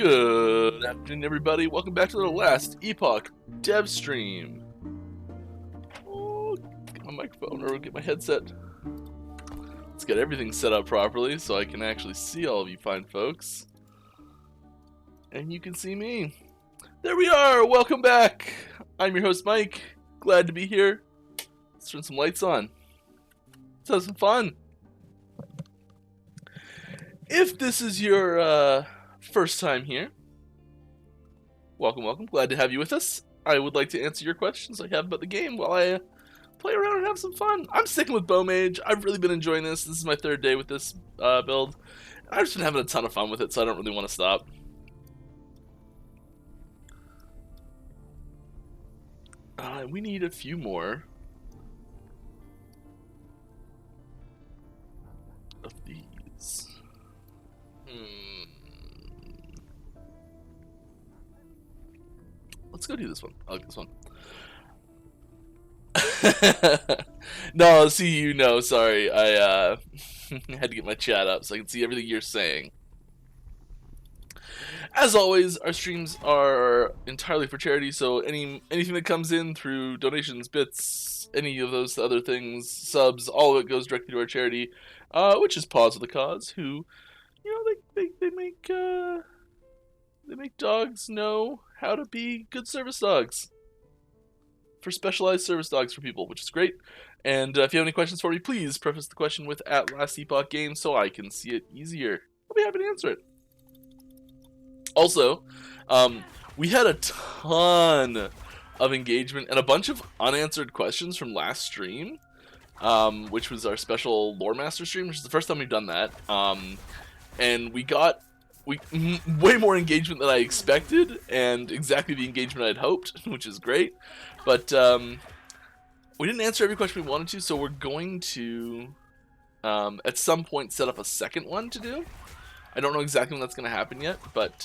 Good afternoon, everybody. Welcome back to the Last Epoch dev stream. Oh, get my microphone or get my headset. Let's get everything set up properly so I can actually see all of you fine folks. And you can see me. There we are. Welcome back. I'm your host, Mike. Glad to be here. Let's turn some lights on. Let's have some fun. If this is your first time here, welcome. Glad to have you with us. I would like to answer your questions I have about the game while I play around and have some fun. I'm sticking with Bow Mage. I've really been enjoying this. This is my third day with this build. I've just been having a ton of fun with it, so I don't really want to stop. We need a few more of these. Let's go do this one. I like this one. No, see you. No, sorry. I had to get my chat up so I can see everything you're saying. As always, our streams are entirely for charity, so anything that comes in through donations, bits, any of those other things, subs, all of it goes directly to our charity, which is Paws of the Cause, who, you know, they make dogs know how to be good service dogs. For specialized service dogs for people, which is great. And if you have any questions for me, please preface the question with @LastEpochGames so I can see it easier. I'll be happy to answer it. Also, we had a ton of engagement and a bunch of unanswered questions from last stream, which was our special Lore Master stream, which is the first time we've done that. And we got way more engagement than I expected, and exactly the engagement I'd hoped, which is great. But we didn't answer every question we wanted to, so we're going to, at some point, set up a second one to do. I don't know exactly when that's going to happen yet, but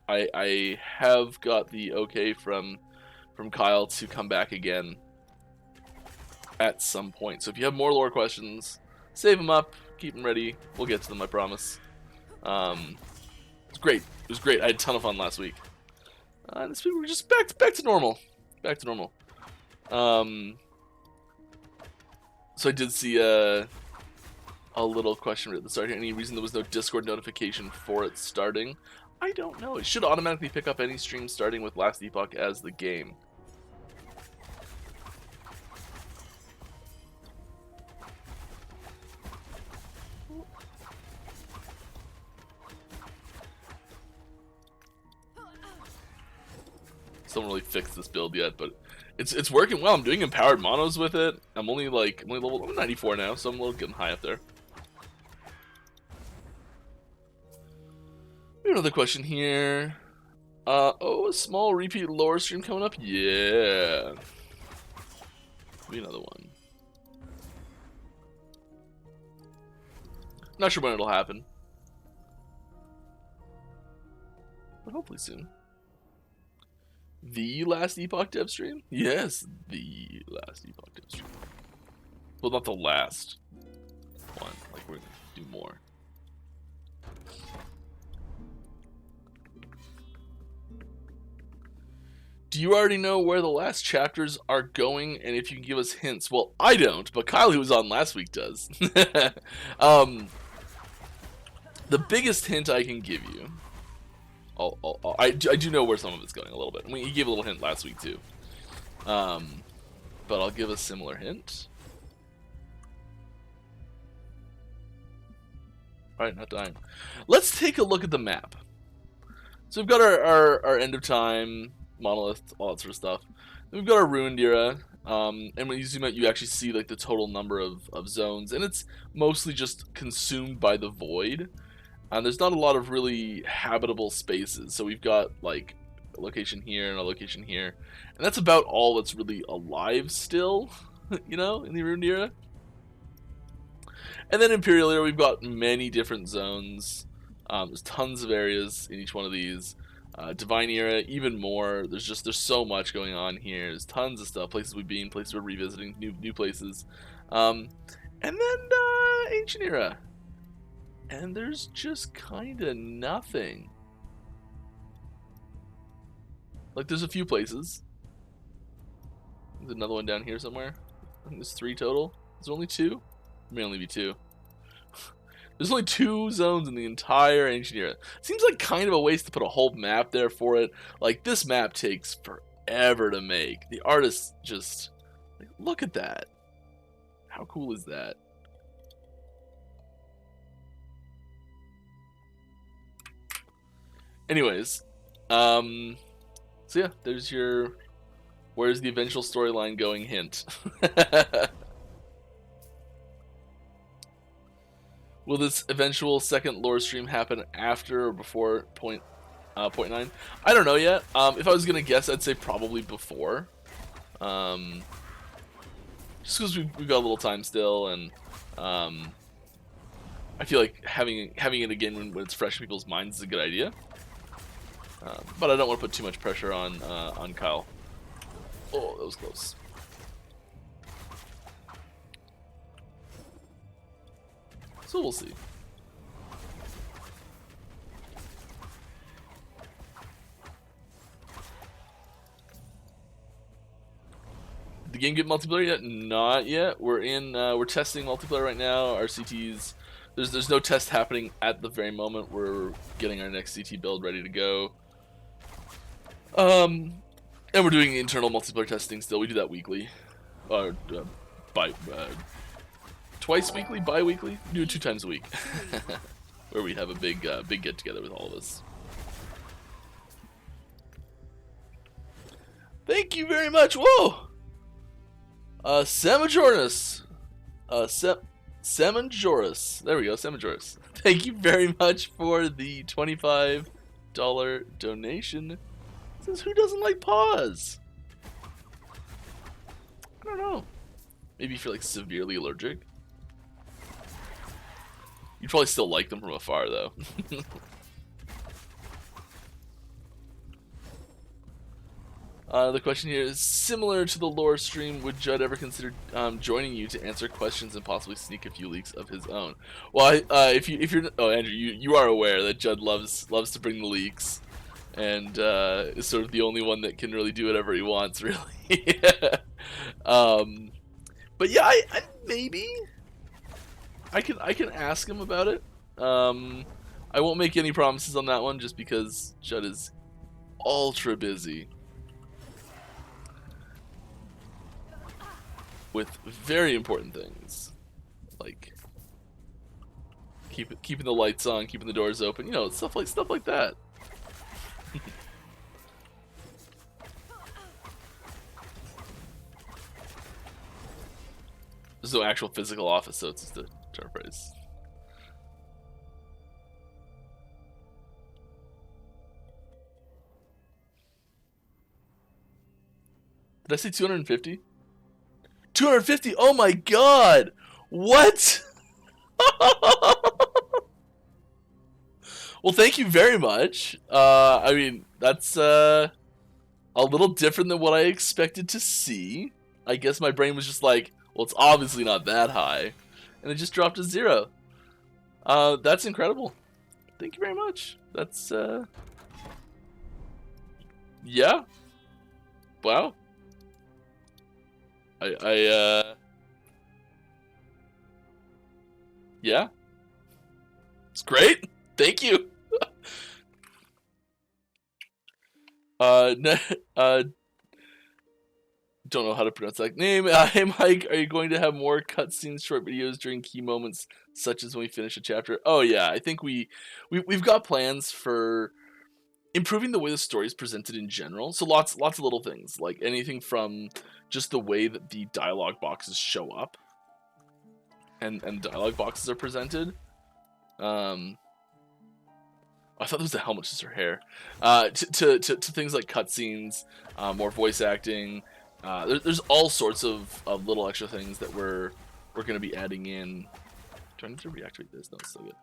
I have got the okay from Kyle to come back again at some point. So if you have more lore questions, save them up, keep them ready. We'll get to them, I promise. It's great. It was great. I had a ton of fun last week. This week we're just back to normal. Back to normal. So I did see a little question at the start here. Any reason there was no Discord notification for it starting? I don't know. It should automatically pick up any stream starting with Last Epoch as the game. Still haven't really fixed this build yet, but it's working well. I'm doing empowered monos with it. I'm only level 94 now, so I'm a little getting high up there. Another question here. Oh, a small repeat lore stream coming up? Yeah. Be another one. Not sure when it'll happen, but hopefully soon. The Last Epoch dev stream? Yes, the Last Epoch dev stream. Well, not the last one. Like, we're gonna do more. Do you already know where the last chapters are going, and if you can give us hints? Well, I don't, but Kyle, who was on last week, does. The biggest hint I can give you, I do know where some of it's going a little bit. I mean, he gave a little hint last week too, but I'll give a similar hint. All right, not dying. Let's take a look at the map. So we've got our end of time, monolith, all that sort of stuff. Then we've got our ruined era, and when you zoom out, you actually see like the total number of zones, and it's mostly just consumed by the void. And there's not a lot of really habitable spaces. So we've got like a location here and a location here, and that's about all that's really alive still, you know, in the ruined era. And then Imperial era, we've got many different zones. There's tons of areas in each one of these. Divine era, even more. There's so much going on here. There's tons of stuff, places we've been, places we're revisiting, new places. And then Ancient era. And there's just kind of nothing. Like, there's a few places. There's another one down here somewhere. I think there's 3 total. Is there only 2? There may only be 2. There's only 2 zones in the entire ancient era. Seems like kind of a waste to put a whole map there for it. Like, this map takes forever to make. The artist just... Like, look at that. How cool is that? Anyways, so yeah, there's your where's the eventual storyline going hint. Will this eventual second lore stream happen after or before point 9? I don't know yet. If I was gonna guess, I'd say probably before. Just because we've got a little time still, and I feel like having it again when it's fresh in people's minds is a good idea. But I don't want to put too much pressure on Kyle. Oh, that was close. So we'll see. The game get multiplayer yet? Not yet. We're testing multiplayer right now. Our CTs, there's no test happening at the very moment. We're getting our next CT build ready to go. And we're doing internal multiplayer testing still. We do that weekly, twice weekly, bi-weekly. We do it 2 times a week, where we have a big get together with all of us. Thank you very much. Whoa. Semajoris. Semajoris. There we go, Semajoris. Thank you very much for the $25 donation. It says, who doesn't like paws? I don't know. Maybe if you're like severely allergic. You'd probably still like them from afar though. The question here is similar to the lore stream. Would Judd ever consider joining you to answer questions and possibly sneak a few leaks of his own? Well, if you're Andrew, you are aware that Judd loves to bring the leaks, and is sort of the only one that can really do whatever he wants, really. But yeah, I maybe I can ask him about it. I won't make any promises on that one, just because Judd is ultra busy with very important things, like keeping the lights on, keeping the doors open, you know, stuff like that. There's no actual physical office, so it's just a term phrase. Did I say 250? 250? Oh my god! What? Well, thank you very much. I mean, that's a little different than what I expected to see. I guess my brain was just like, well, it's obviously not that high, and it just dropped to 0. That's incredible. Thank you very much. That's yeah. Wow. Yeah. It's great. Thank you. Don't know how to pronounce that name. Hey Mike, are you going to have more cutscenes, short videos during key moments, such as when we finish a chapter? Oh yeah, I think we've got plans for improving the way the story is presented in general. So lots of little things, like anything from just the way that the dialogue boxes show up and dialogue boxes are presented. I thought that was the helmet, just her hair. To things like cutscenes, more voice acting. There's all sorts of little extra things that we're going to be adding in. Do I need to reactivate this? No, it's still good.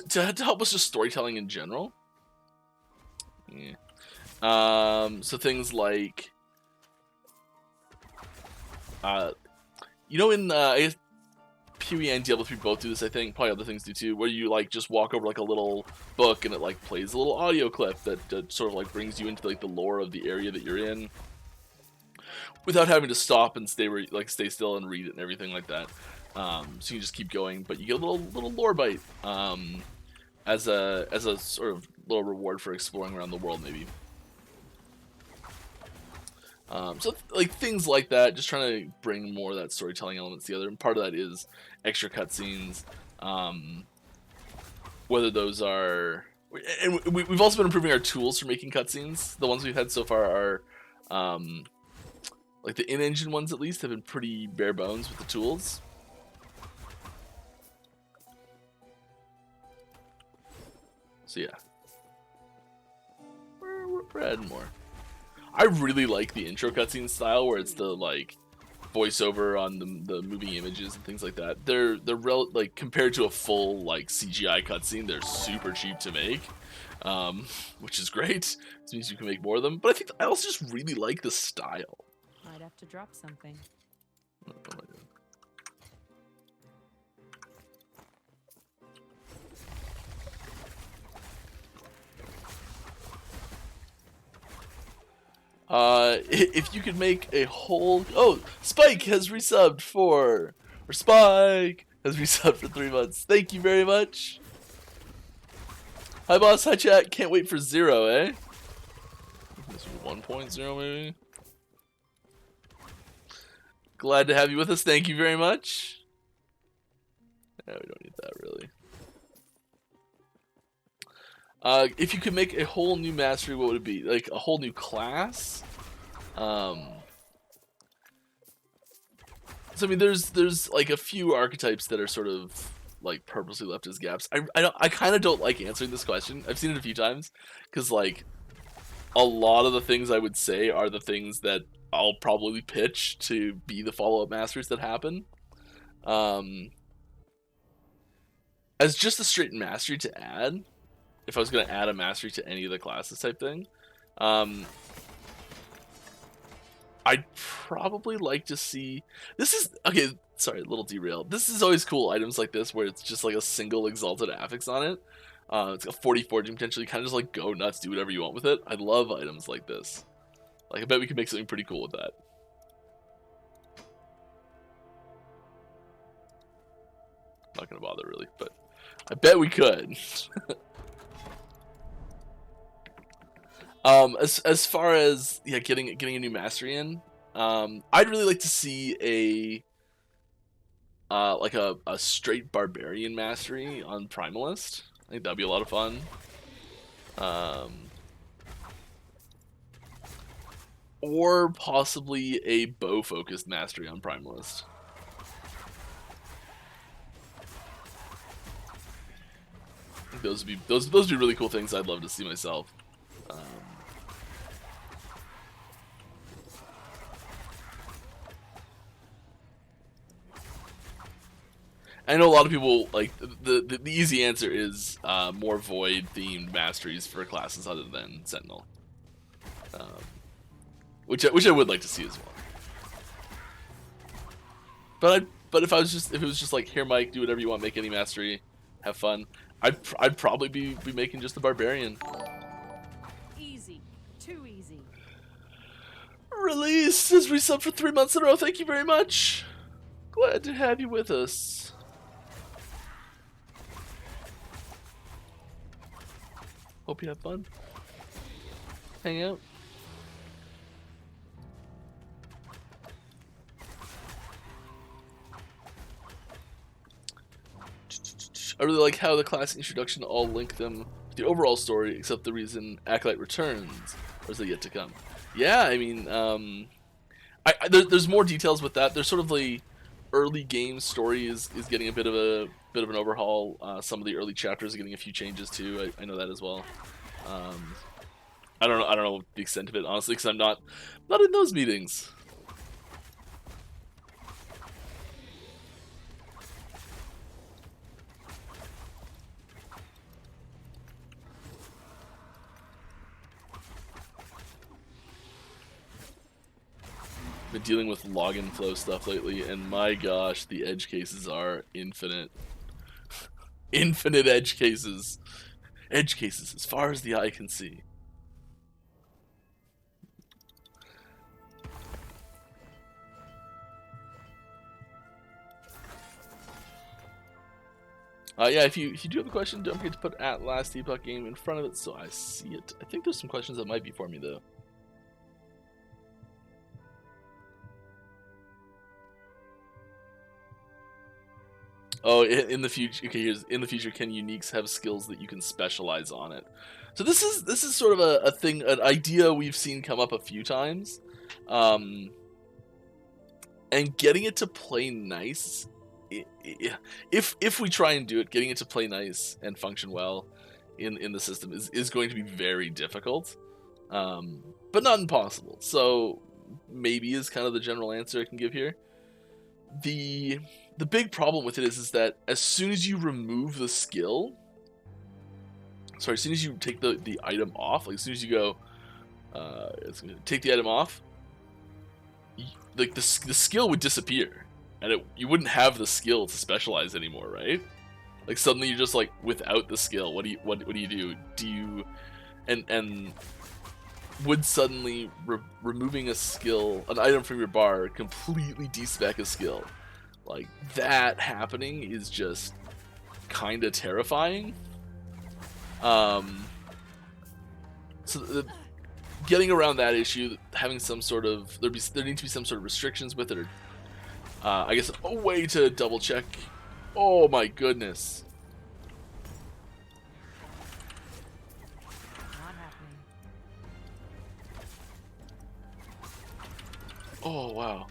To help us just storytelling in general. Yeah. So things like, you know, in I guess PoE and Diablo 3 both do this, I think. Probably other things do too, where you like just walk over like a little book and it like plays a little audio clip that sort of like brings you into like the lore of the area that you're in, without having to stop and stay still and read it and everything like that. So you can just keep going, but you get a little lore bite as a sort of little reward for exploring around the world, maybe. So like things like that, just trying to bring more of that storytelling elements together, and part of that is extra cutscenes. Whether those are, and we've also been improving our tools for making cutscenes. The ones we've had so far are, like the in-engine ones at least have been pretty bare bones with the tools. So yeah, we're adding more. I really like the intro cutscene style where it's the like voiceover on the moving images and things like that. They're like compared to a full like CGI cutscene, they're super cheap to make, which is great. This means you can make more of them. But I think I also just really like the style. Might have to drop something. What am I doing? If you could make a whole... Oh, Spike has resubbed for... Or Spike has resubbed for 3 months. Thank you very much. Hi, boss. Hi, chat. Can't wait for 0, eh? This is 1.0, maybe? Glad to have you with us. Thank you very much. Yeah, we don't need that, really. If you could make a whole new mastery, what would it be? Like a whole new class? So I mean, there's like a few archetypes that are sort of like purposely left as gaps. I kind of don't like answering this question. I've seen it a few times because like a lot of the things I would say are the things that I'll probably pitch to be the follow-up masteries that happen. As just a straight mastery to add. If I was going to add a mastery to any of the classes type thing, I'd probably like to see... This is... Okay, sorry, a little derail. This is always cool, items like this, where it's just like a single exalted affix on it. It's got 40 forging potential. You kind of just like go nuts, do whatever you want with it. I love items like this. Like, I bet we could make something pretty cool with that. Not going to bother, really, but I bet we could. As far as getting a new mastery in, I'd really like to see a straight barbarian mastery on Primalist. I think that'd be a lot of fun. Or possibly a bow focused mastery on Primalist. I think those would be really cool things I'd love to see myself. I know a lot of people like the easy answer is more void themed masteries for classes other than Sentinel, which I would like to see as well. But if it was just like, here, Mike, do whatever you want, make any mastery, have fun, I'd probably be making just the barbarian. Easy, too easy. Release has resubbed for 3 months in a row. Thank you very much. Glad to have you with us. Hope you have fun. Hang out. I really like how the class introduction all link them with the overall story, except the reason Acolyte returns, or is it yet to come? Yeah, I mean, there's more details with that. There's sort of the early game story is getting a bit of an overhaul. Some of the early chapters are getting a few changes too. I know that as well. I don't know the extent of it, honestly, because I'm not in those meetings. been dealing with login flow stuff lately, and my gosh, the edge cases are infinite. Infinite edge cases. Edge cases as far as the eye can see. Yeah, if you do have a question, don't forget to put at Last Epoch game in front of it so I see it. I think there's some questions that might be for me though. Oh, in the future. Okay, here's in the future. Can uniques have skills that you can specialize on it? So this is sort of a thing, an idea we've seen come up a few times, and getting it to play nice. If we try and do it, getting it to play nice and function well in the system is going to be very difficult, but not impossible. So maybe is kind of the general answer I can give here. The big problem with it is that as soon as you remove the skill, sorry, as soon as you take the item off, like as soon as you go, take the item off, like the skill would disappear, and you wouldn't have the skill to specialize anymore, right? Like suddenly you're just like without the skill. What do you do? Do you and would suddenly removing a skill, an item from your bar, completely despec a skill? Like that happening is just kind of terrifying. So getting around that issue, having some sort of there needs to be some sort of restrictions with it, or I guess a way to double check. Oh my goodness. Not happening. Oh wow.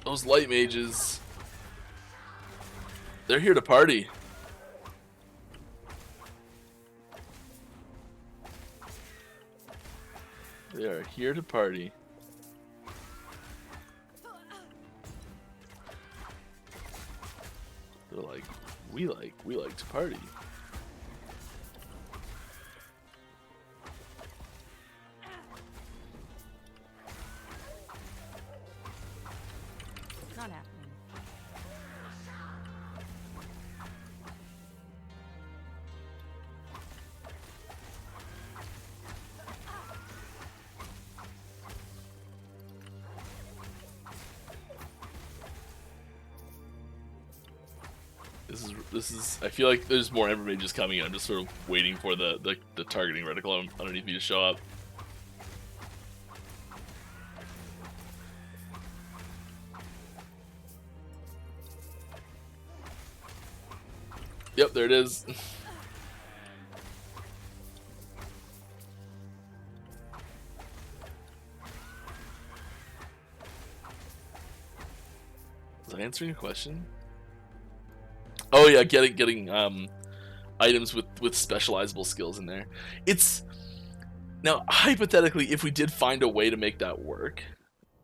Those light mages, they're here to party. They are here to party. They're like, we like to party. Not happening. This is. I feel like there's more Ember Mages coming. I'm just sort of waiting for the targeting reticle underneath me to show up. Yep, there it is. Was I answering a question? Oh yeah, getting items with specializable skills in there. It's now hypothetically, if we did find a way to make that work,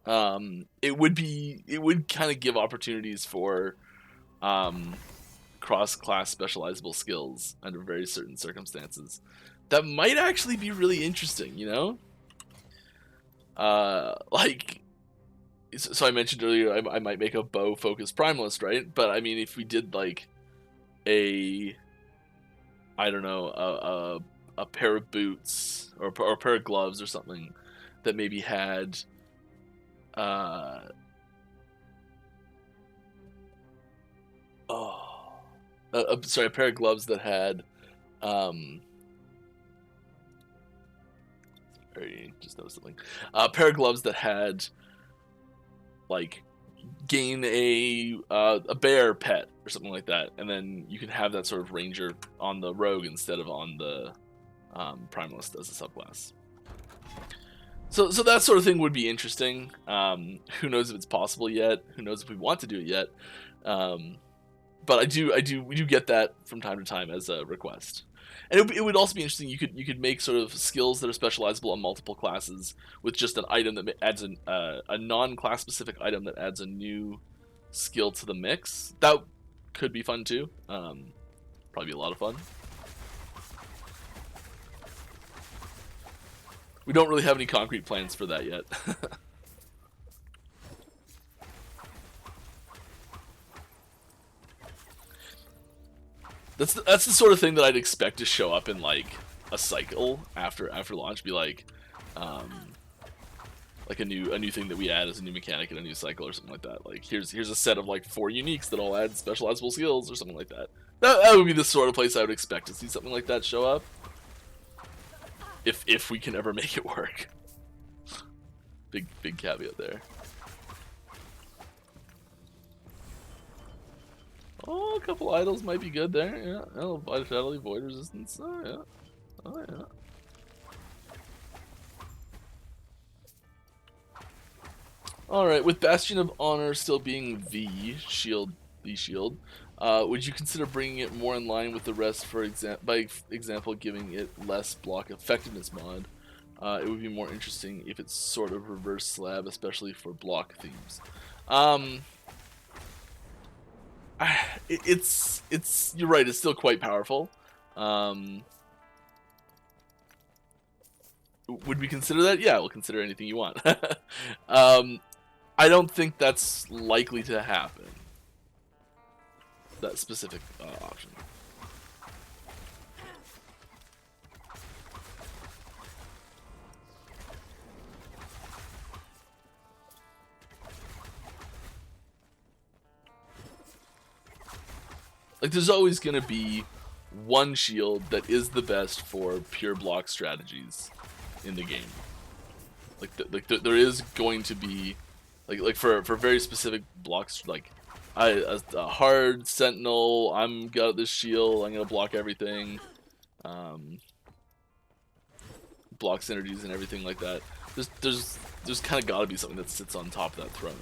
it would kind of give opportunities for cross-class specializable skills under very certain circumstances. That might actually be really interesting, you know? Like, so I mentioned earlier I might make a bow-focused primalist, right? But I mean, if we did like a pair of boots or a pair of gloves or something that maybe had a pair of gloves that had sorry, just noticed something. A pair of gloves that had like gain a bear pet or something like that, and then you can have that sort of ranger on the rogue instead of on the primalist as a subclass. So that sort of thing would be interesting. Who knows if it's possible yet? Who knows if we want to do it yet? But we do get that from time to time as a request. And it would also be interesting. You could make sort of skills that are specializable on multiple classes with just an item that adds a non-class specific item that adds a new skill to the mix. That could be fun too. Probably be a lot of fun. we don't really have any concrete plans for that yet. That's the sort of thing that I'd expect to show up in like a cycle after launch. Be like a new thing that we add as a new mechanic in a new cycle or something like that. Like here's a set of like 4 uniques that all add specializable skills or something like that. That would be the sort of place I would expect to see something like that show up. If we can ever make it work. Big caveat there. Oh, a couple idols might be good there. Yeah, oh, vitality, void resistance. Oh yeah. Oh yeah. Alright, with Bastion of Honor still being the shield, would you consider bringing it more in line with the rest, by example, giving it less block effectiveness mod? It would be more interesting if it's sort of reverse slab, especially for block themes. It's you're right, it's still quite powerful. Would we consider that? Yeah, we'll consider anything you want. I don't think that's likely to happen. That specific option. Like, there's always going to be one shield that is the best for pure block strategies in the game. There is going to be, like for very specific blocks, like a hard sentinel, I'm got this shield, I'm gonna block everything, block synergies and everything like that. There's kind of got to be something that sits on top of that throne.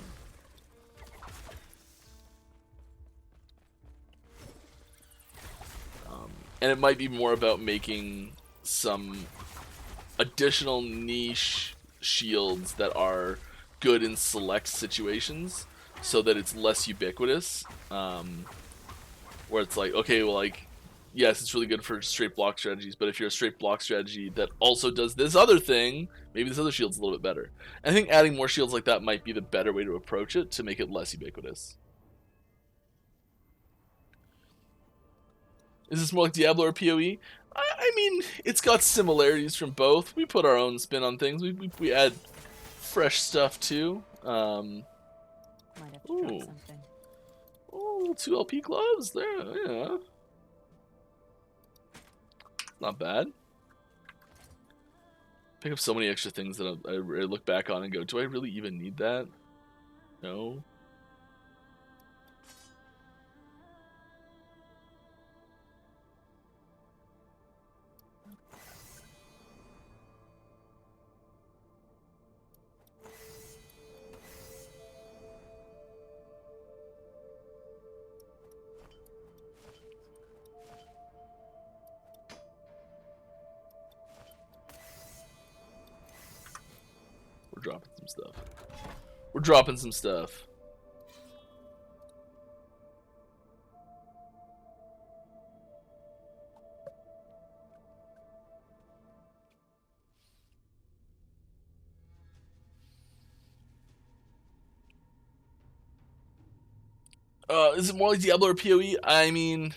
And it might be more about making some additional niche shields that are good in select situations, so that it's less ubiquitous. Where it's like, okay, well, like, yes, it's really good for straight block strategies, but if you're a straight block strategy that also does this other thing, maybe this other shield's a little bit better. I think adding more shields like that might be the better way to approach it to make it less ubiquitous. Is this more like Diablo or PoE? I mean, it's got similarities from both. We put our own spin on things. We add fresh stuff too. Might have to drop something. Oh, 2 LP gloves there, yeah. Not bad. Pick up so many extra things that I look back on and go, do I really even need that? No. We're dropping some stuff. We're dropping some stuff. Is it more like Diablo or PoE? I mean,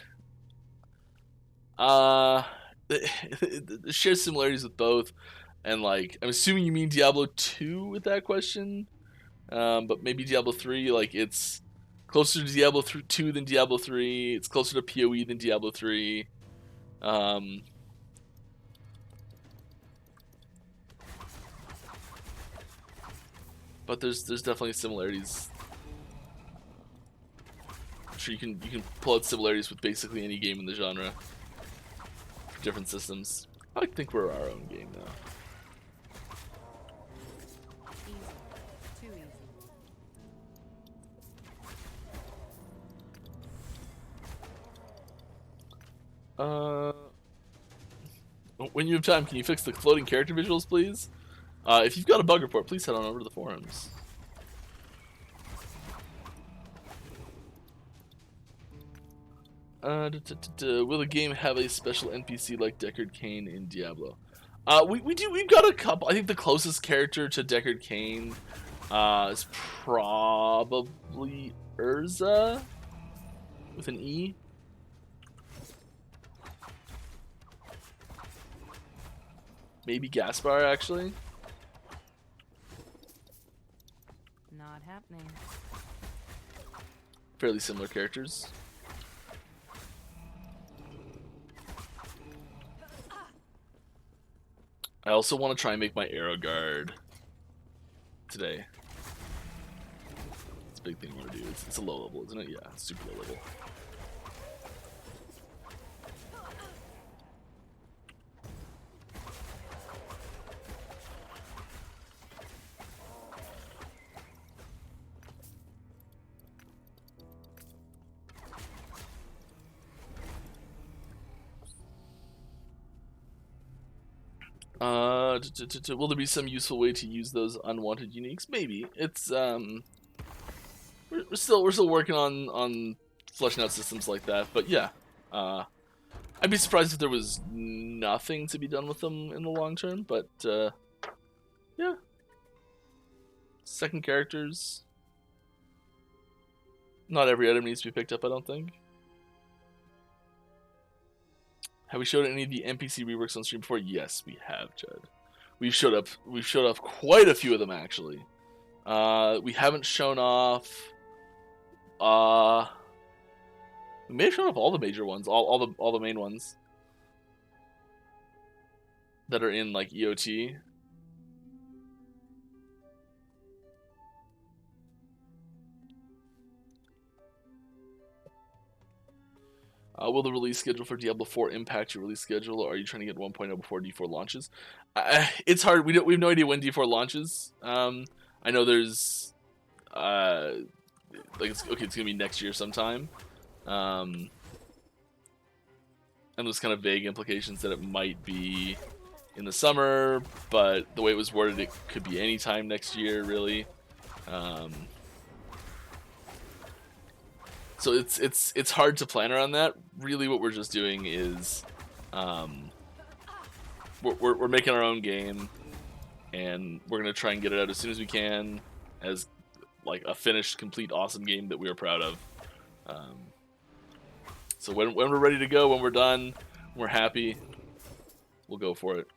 it shares similarities with both, and like, I'm assuming you mean Diablo 2 with that question, but maybe Diablo 3. Like, it's closer to Diablo 2 than Diablo 3. It's closer to PoE than Diablo 3. But there's definitely similarities. Sure, you can pull out similarities with basically any game in the genre for different systems. I think we're our own game now. Easy. Too easy. When you have time, can you fix the floating character visuals, please? If you've got a bug report, please head on over to the forums. Will the game have a special NPC like Deckard, Kane in Diablo? We've got a couple. I think the closest character to Deckard Kane is probably Urza with an E. Maybe Gaspar, actually. Not happening. Fairly similar characters. I also want to try and make my arrow guard today. It's a big thing I want to do. It's a low level, isn't it? Yeah, super low level. Will there be some useful way to use those unwanted uniques? Maybe. It's we're still working on fleshing out systems like that, but yeah. I'd be surprised if there was nothing to be done with them in the long term, but yeah. Second characters. Not every item needs to be picked up, I don't think. Have we showed any of the NPC reworks on stream before? Yes, we have, Judd. We've showed off quite a few of them, actually. We haven't shown off. We may have shown off all the major ones, all the main ones that are in like EOT. Will the release schedule for Diablo 4 impact your release schedule, or are you trying to get 1.0 before D4 launches? It's hard. We have no idea when D4 launches. I know there's it's gonna be next year sometime. And there's kind of vague implications that it might be in the summer, but the way it was worded, it could be any time next year, really. So it's hard to plan around that. Really, what we're just doing is we're making our own game, and we're gonna try and get it out as soon as we can, as like a finished, complete, awesome game that we are proud of. So when we're ready to go, when we're done, we're happy, we'll go for it.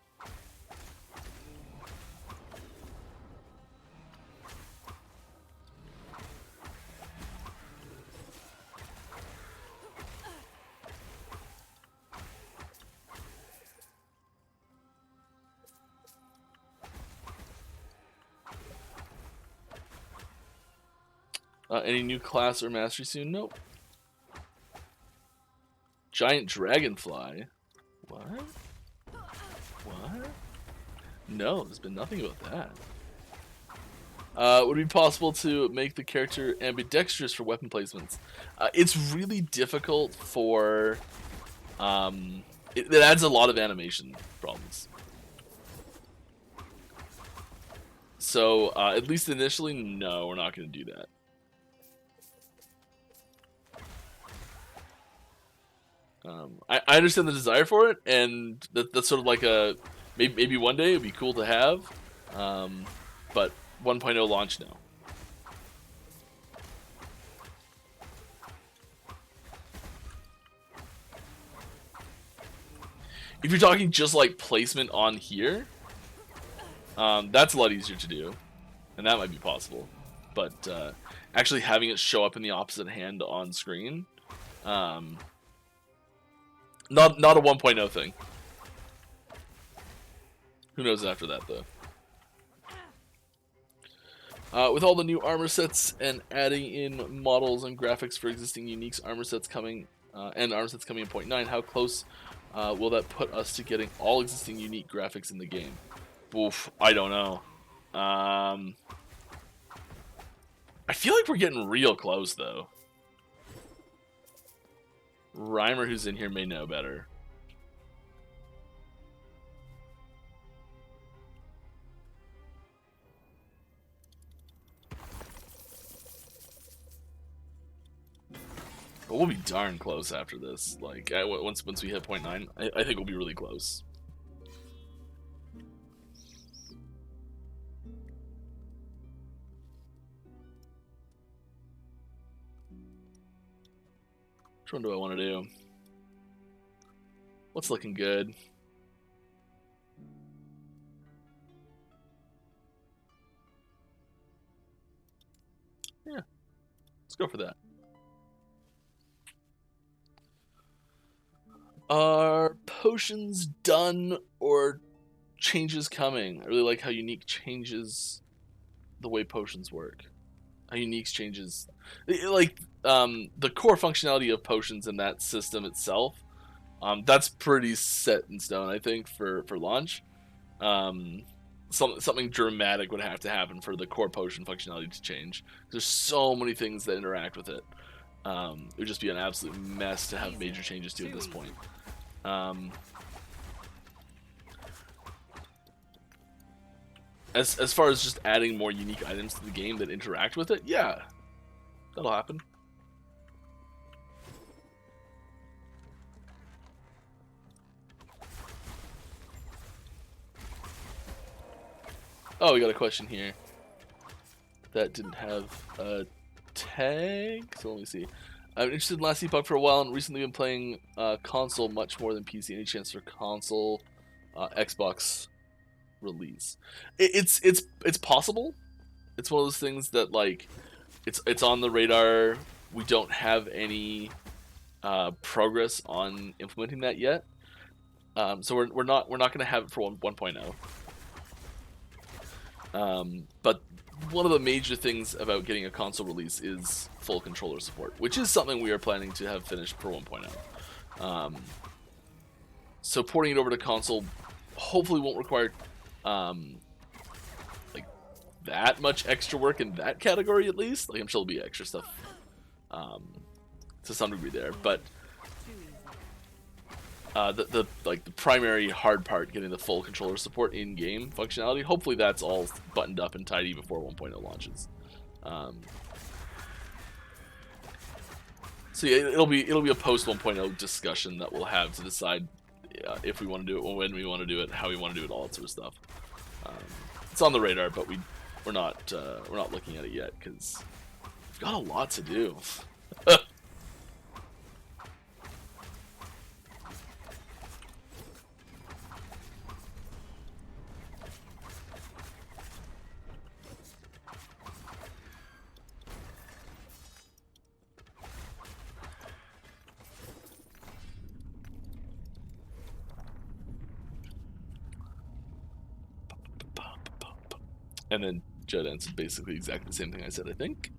Any new class or mastery soon? Nope. Giant dragonfly? What? What? No, there's been nothing about that. Would it be possible to make the character ambidextrous for weapon placements? It's really difficult for... it adds a lot of animation problems. So, at least initially, no, we're not going to do that. I understand the desire for it, and that's sort of like a maybe one day it'd be cool to have, but 1.0 launch now. If you're talking just like placement on here, that's a lot easier to do, and that might be possible. But actually having it show up in the opposite hand on screen. Not a 1.0 thing. Who knows after that, though. With all the new armor sets and adding in models and graphics for existing uniques, armor sets coming in 0.9, how close will that put us to getting all existing unique graphics in the game? Oof, I don't know. I feel like we're getting real close, though. Reimer, who's in here, may know better. But we'll be darn close after this. Like once we hit 0.9, I think we'll be really close. Which one do I want to do? What's looking good? Yeah, let's go for that. Are potions done or changes coming? I really like how unique changes the way potions work. How unique changes, like the core functionality of potions in that system itself. That's pretty set in stone, I think, for launch. Something dramatic would have to happen for the core potion functionality to change. There's so many things that interact with it. It would just be an absolute mess to have major changes to at this point. As far as just adding more unique items to the game that interact with it, yeah, that'll happen. Oh, we got a question here that didn't have a tag, so let me see. I'm interested in Last Epoch for a while and recently been playing console much more than PC. Any chance for console Xbox release? It's possible. It's one of those things that, like, it's on the radar. We don't have any progress on implementing that yet. So we're not going to have it for 1.0. But one of the major things about getting a console release is full controller support, which is something we are planning to have finished for 1.0. So porting it over to console hopefully won't require like that much extra work in that category, at least. Like, I'm sure there'll be extra stuff to some degree there, but the primary hard part, getting the full controller support in game functionality, hopefully that's all buttoned up and tidy before 1.0 launches. So yeah, it'll be a post 1.0 discussion that we'll have to decide if we want to do it, when we want to do it, how we want to do it, all that sort of stuff. It's on the radar, but we're not looking at it yet because we've got a lot to do. And then Judd answered basically exactly the same thing I said, I think.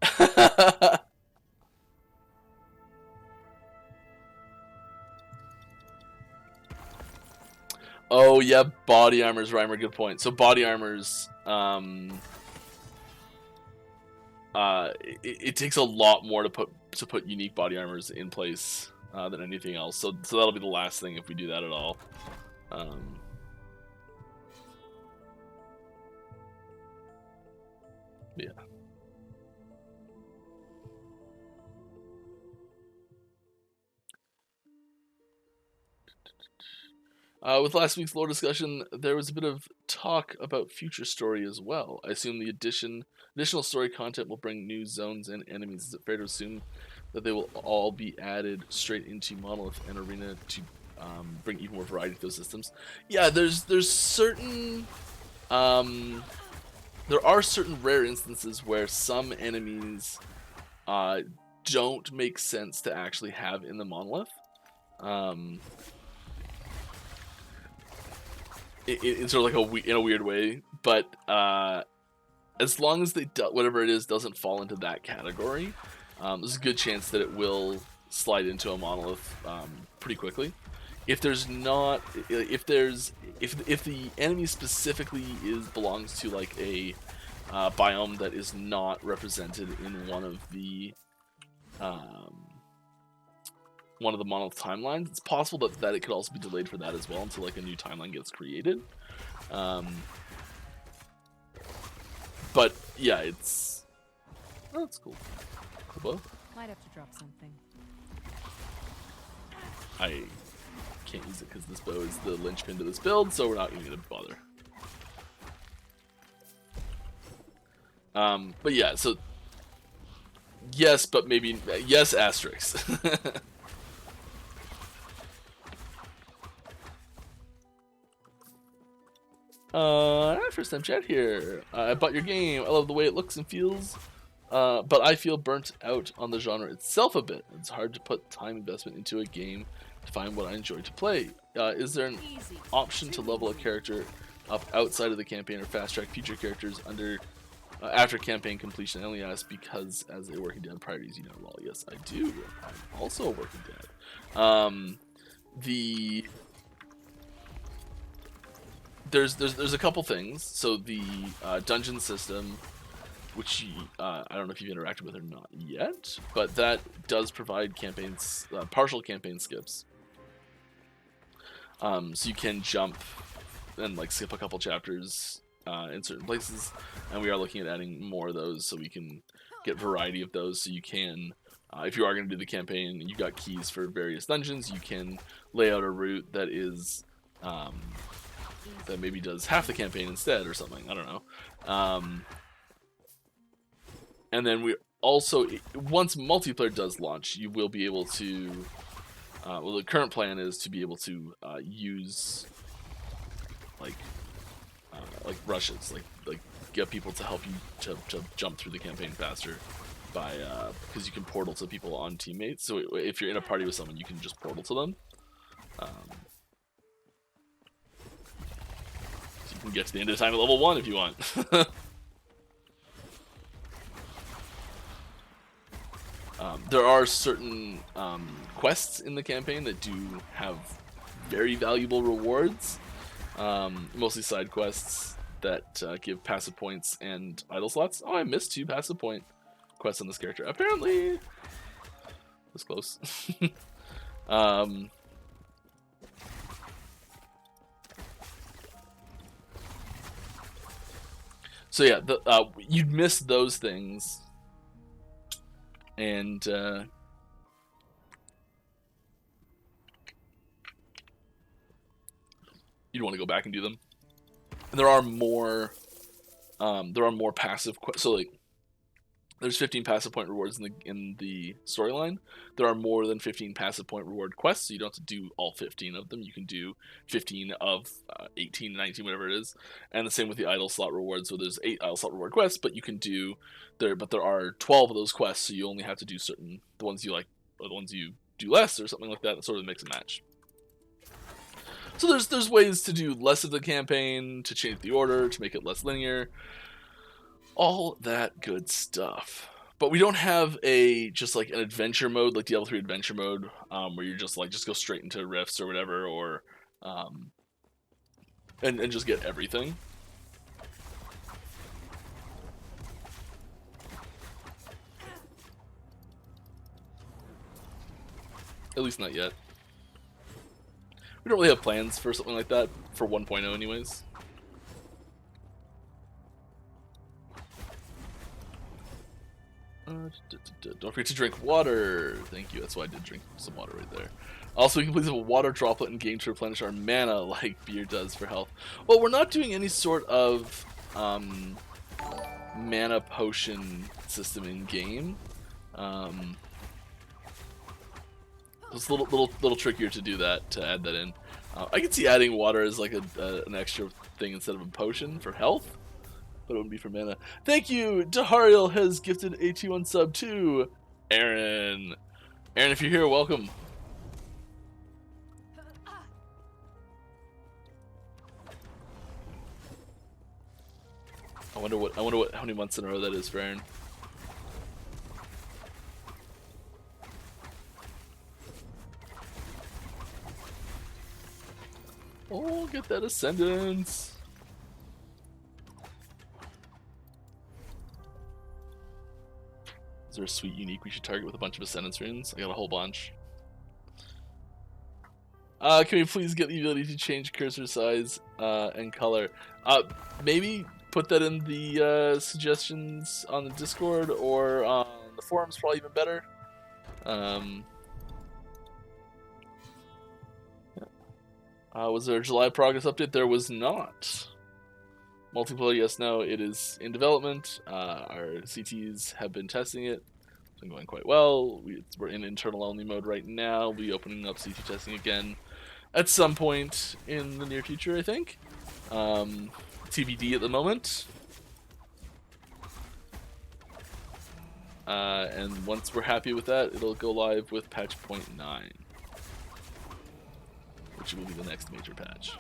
Oh yeah, body armors, Reimer, good point. So body armors, it takes a lot more to put unique body armors in place than anything else. So that'll be the last thing if we do that at all. Yeah. With last week's lore discussion, there was a bit of talk about future story as well. I assume the additional story content will bring new zones and enemies. Is it fair to assume that they will all be added straight into Monolith and Arena to bring even more variety to those systems? Yeah, there's certain there are certain rare instances where some enemies don't make sense to actually have in the Monolith. In sort of like in a weird way, but as long as whatever it is doesn't fall into that category, there's a good chance that it will slide into a Monolith pretty quickly. If there's not, if the enemy specifically belongs to like a biome that is not represented in one of the Monolith timelines, it's possible that it could also be delayed for that as well until like a new timeline gets created. But yeah, it's cool. Cool. Might have to drop something. I can't use it because this bow is the linchpin to this build, so we're not even gonna bother. But yeah, so yes, but maybe yes, asterisks. First time chat here. I bought your game. I love the way it looks and feels, but I feel burnt out on the genre itself a bit. It's hard to put time investment into a game to find what I enjoy to play. Is there an option to level a character up outside of the campaign or fast track future characters after campaign completion? I only ask because as a working dad priorities, you know, well, yes, I do. I'm also a working dad. There's a couple things. So the dungeon system, which I don't know if you've interacted with or not yet, but that does provide campaigns, partial campaign skips. So you can jump and like skip a couple chapters in certain places, and we are looking at adding more of those so we can get variety of those. So you can, if you are going to do the campaign and you got keys for various dungeons, you can lay out a route that is that maybe does half the campaign instead or something. I don't know. And then we also, once multiplayer does launch, you will be able to, well, the current plan is to be able to use like rushes, like get people to help you to jump through the campaign faster by because you can portal to people on teammates. So if you're in a party with someone, you can just portal to them. So you can get to the end of the time at level 1 if you want. There are certain quests in the campaign that do have very valuable rewards, mostly side quests that give passive points and idle slots. Oh, I missed 2 passive point quests on this character. Apparently, it was close. So yeah, you'd miss those things. And you'd want to go back and do them. And there are more passive quests. So like, there's 15 passive point rewards in the storyline. There are more than 15 passive point reward quests, so you don't have to do all 15 of them. You can do 15 of 18, 19, whatever it is. And the same with the idle slot rewards. So there's 8 idle slot reward quests, but you can do but there are 12 of those quests, so you only have to do the ones you like, or the ones you do less, or something like that. Sort of mix and match. So there's ways to do less of the campaign, to change the order, to make it less linear. All that good stuff. But we don't have just like an adventure mode, like Diablo 3 adventure mode, where you're just go straight into rifts or whatever, or and just get everything. At least not yet. We don't really have plans for something like that for 1.0 anyways. Don't forget to drink water. Thank you. That's why I did drink some water right there. Also, we can please have a water droplet in game to replenish our mana like beer does for health. Well, we're not doing any sort of mana potion system in game. It's a little trickier to do that, to add that in. I could see adding water as like an extra thing instead of a potion for health, but it wouldn't be for mana. Thank you! Dahariel has gifted a T1 sub to Aaron. Aaron, if you're here, welcome. I wonder how many months in a row that is for Aaron. Oh, get that ascendance. Is there a sweet unique we should target with a bunch of ascendance runes? I got a whole bunch. Can we please get the ability to change cursor size and color? Maybe put that in the suggestions on the Discord or on the forums, probably even better. Was there a July progress update? There was not. Multiplayer, yes, no. It is in development. Our CTs have been testing it. It's been going quite well. We're in internal only mode right now. We'll be opening up CT testing again at some point in the near future, I think. TBD at the moment. And once we're happy with that, it'll go live with patch 0.9, which will be the next major patch.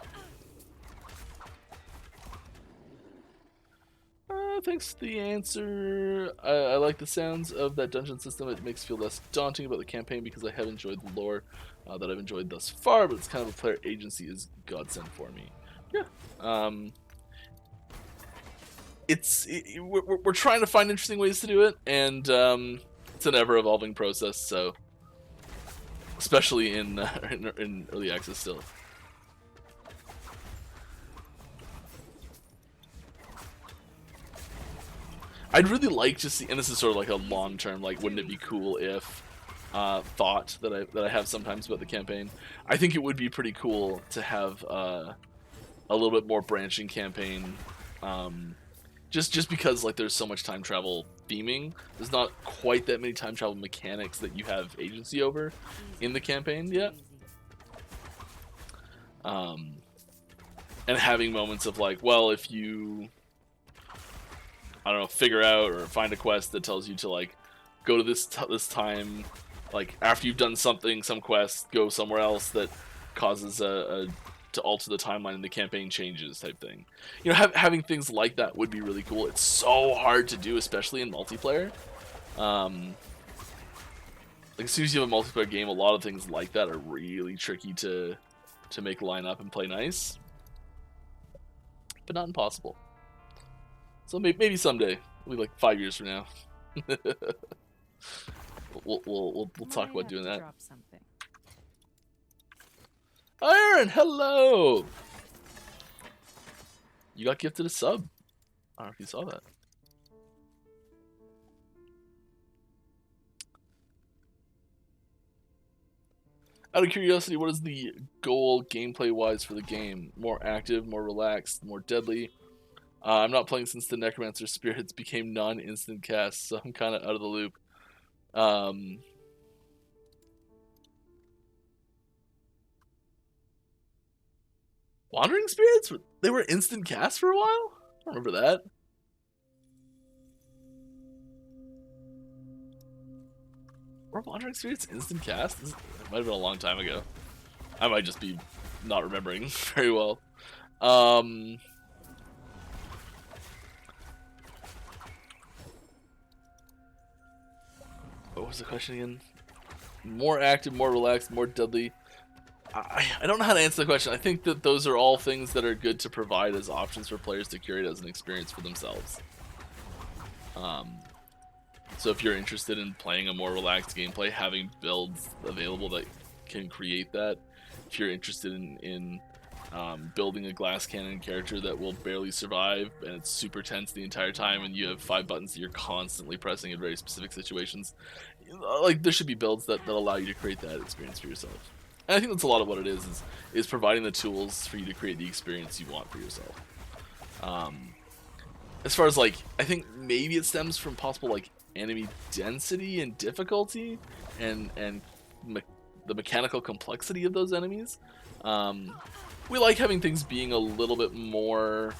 Thanks for the answer. I like the sounds of that dungeon system. It makes me feel less daunting about the campaign because I have enjoyed the lore that I've enjoyed thus far, but it's kind of a player agency is godsend for me. Yeah. We're trying to find interesting ways to do it, and it's an ever-evolving process. So, especially in early access still. I'd really like to see, and this is sort of like a long-term, like, wouldn't it be cool if thought that I have sometimes about the campaign. I think it would be pretty cool to have a little bit more branching campaign. Just because like there's so much time travel theming, there's not quite that many time travel mechanics that you have agency over in the campaign yet. And having moments of like, well, if you, I don't know, figure out or find a quest that tells you to like go to this time, like after you've done something, some quest, go somewhere else that causes to alter the timeline and the campaign changes type thing. You know, having things like that would be really cool. It's so hard to do, especially in multiplayer. Like as soon as you have a multiplayer game, a lot of things like that are really tricky to make line up and play nice, but not impossible. So maybe someday, maybe like 5 years from now, we'll talk about doing that. Drop something. Aaron, hello! You got gifted a sub. I don't know if you saw that. Out of curiosity, what is the goal gameplay-wise for the game? More active, more relaxed, more deadly? I'm not playing since the Necromancer Spirits became non-instant casts, so I'm kind of out of the loop. Wandering Spirits? They were instant cast for a while? I don't remember that. Were Wandering Spirits instant cast? It might have been a long time ago. I might just be not remembering very well. What was the question again? More active, more relaxed, more deadly. I don't know how to answer the question. I think that those are all things that are good to provide as options for players to curate as an experience for themselves. So if you're interested in playing a more relaxed gameplay, having builds available that can create that. If you're interested in building a glass cannon character that will barely survive and it's super tense the entire time and you have 5 buttons that you're constantly pressing in very specific situations, like there should be builds that allow you to create that experience for yourself. And I think that's a lot of what it is providing the tools for you to create the experience you want for yourself. As far as like, I think maybe it stems from possible like enemy density and difficulty and the mechanical complexity of those enemies. We like having things being a little bit more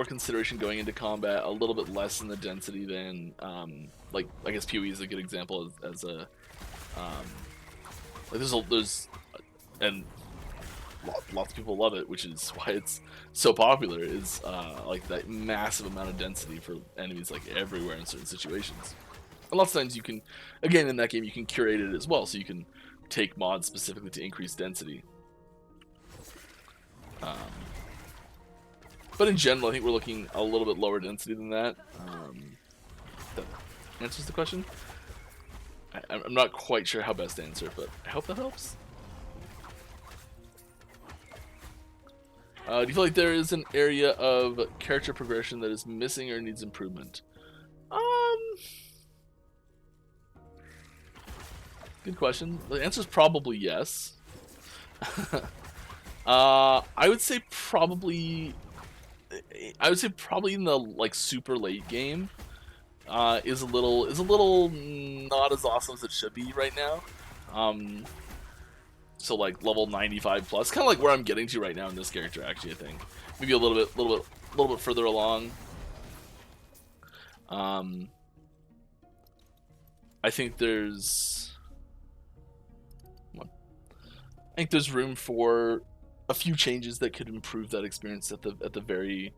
consideration going into combat, a little bit less in the density than like I guess PoE is a good example as a like there's and lots of people love it, which is why it's so popular, is like that massive amount of density for enemies like everywhere in certain situations. And lots of times you can, again in that game, you can curate it as well, so you can take mods specifically to increase density. But in general, I think we're looking a little bit lower density than that. That answers the question. I'm not quite sure how best to answer it, but I hope that helps. Do you feel like there is an area of character progression that is missing or needs improvement? Good question. The answer is probably yes. I would say probably in the like super late game is a little not as awesome as it should be right now. So like level 95 plus, kind of like where I'm getting to right now in this character. Actually, I think maybe a little bit further along. I think there's room for a few changes that could improve that experience at the very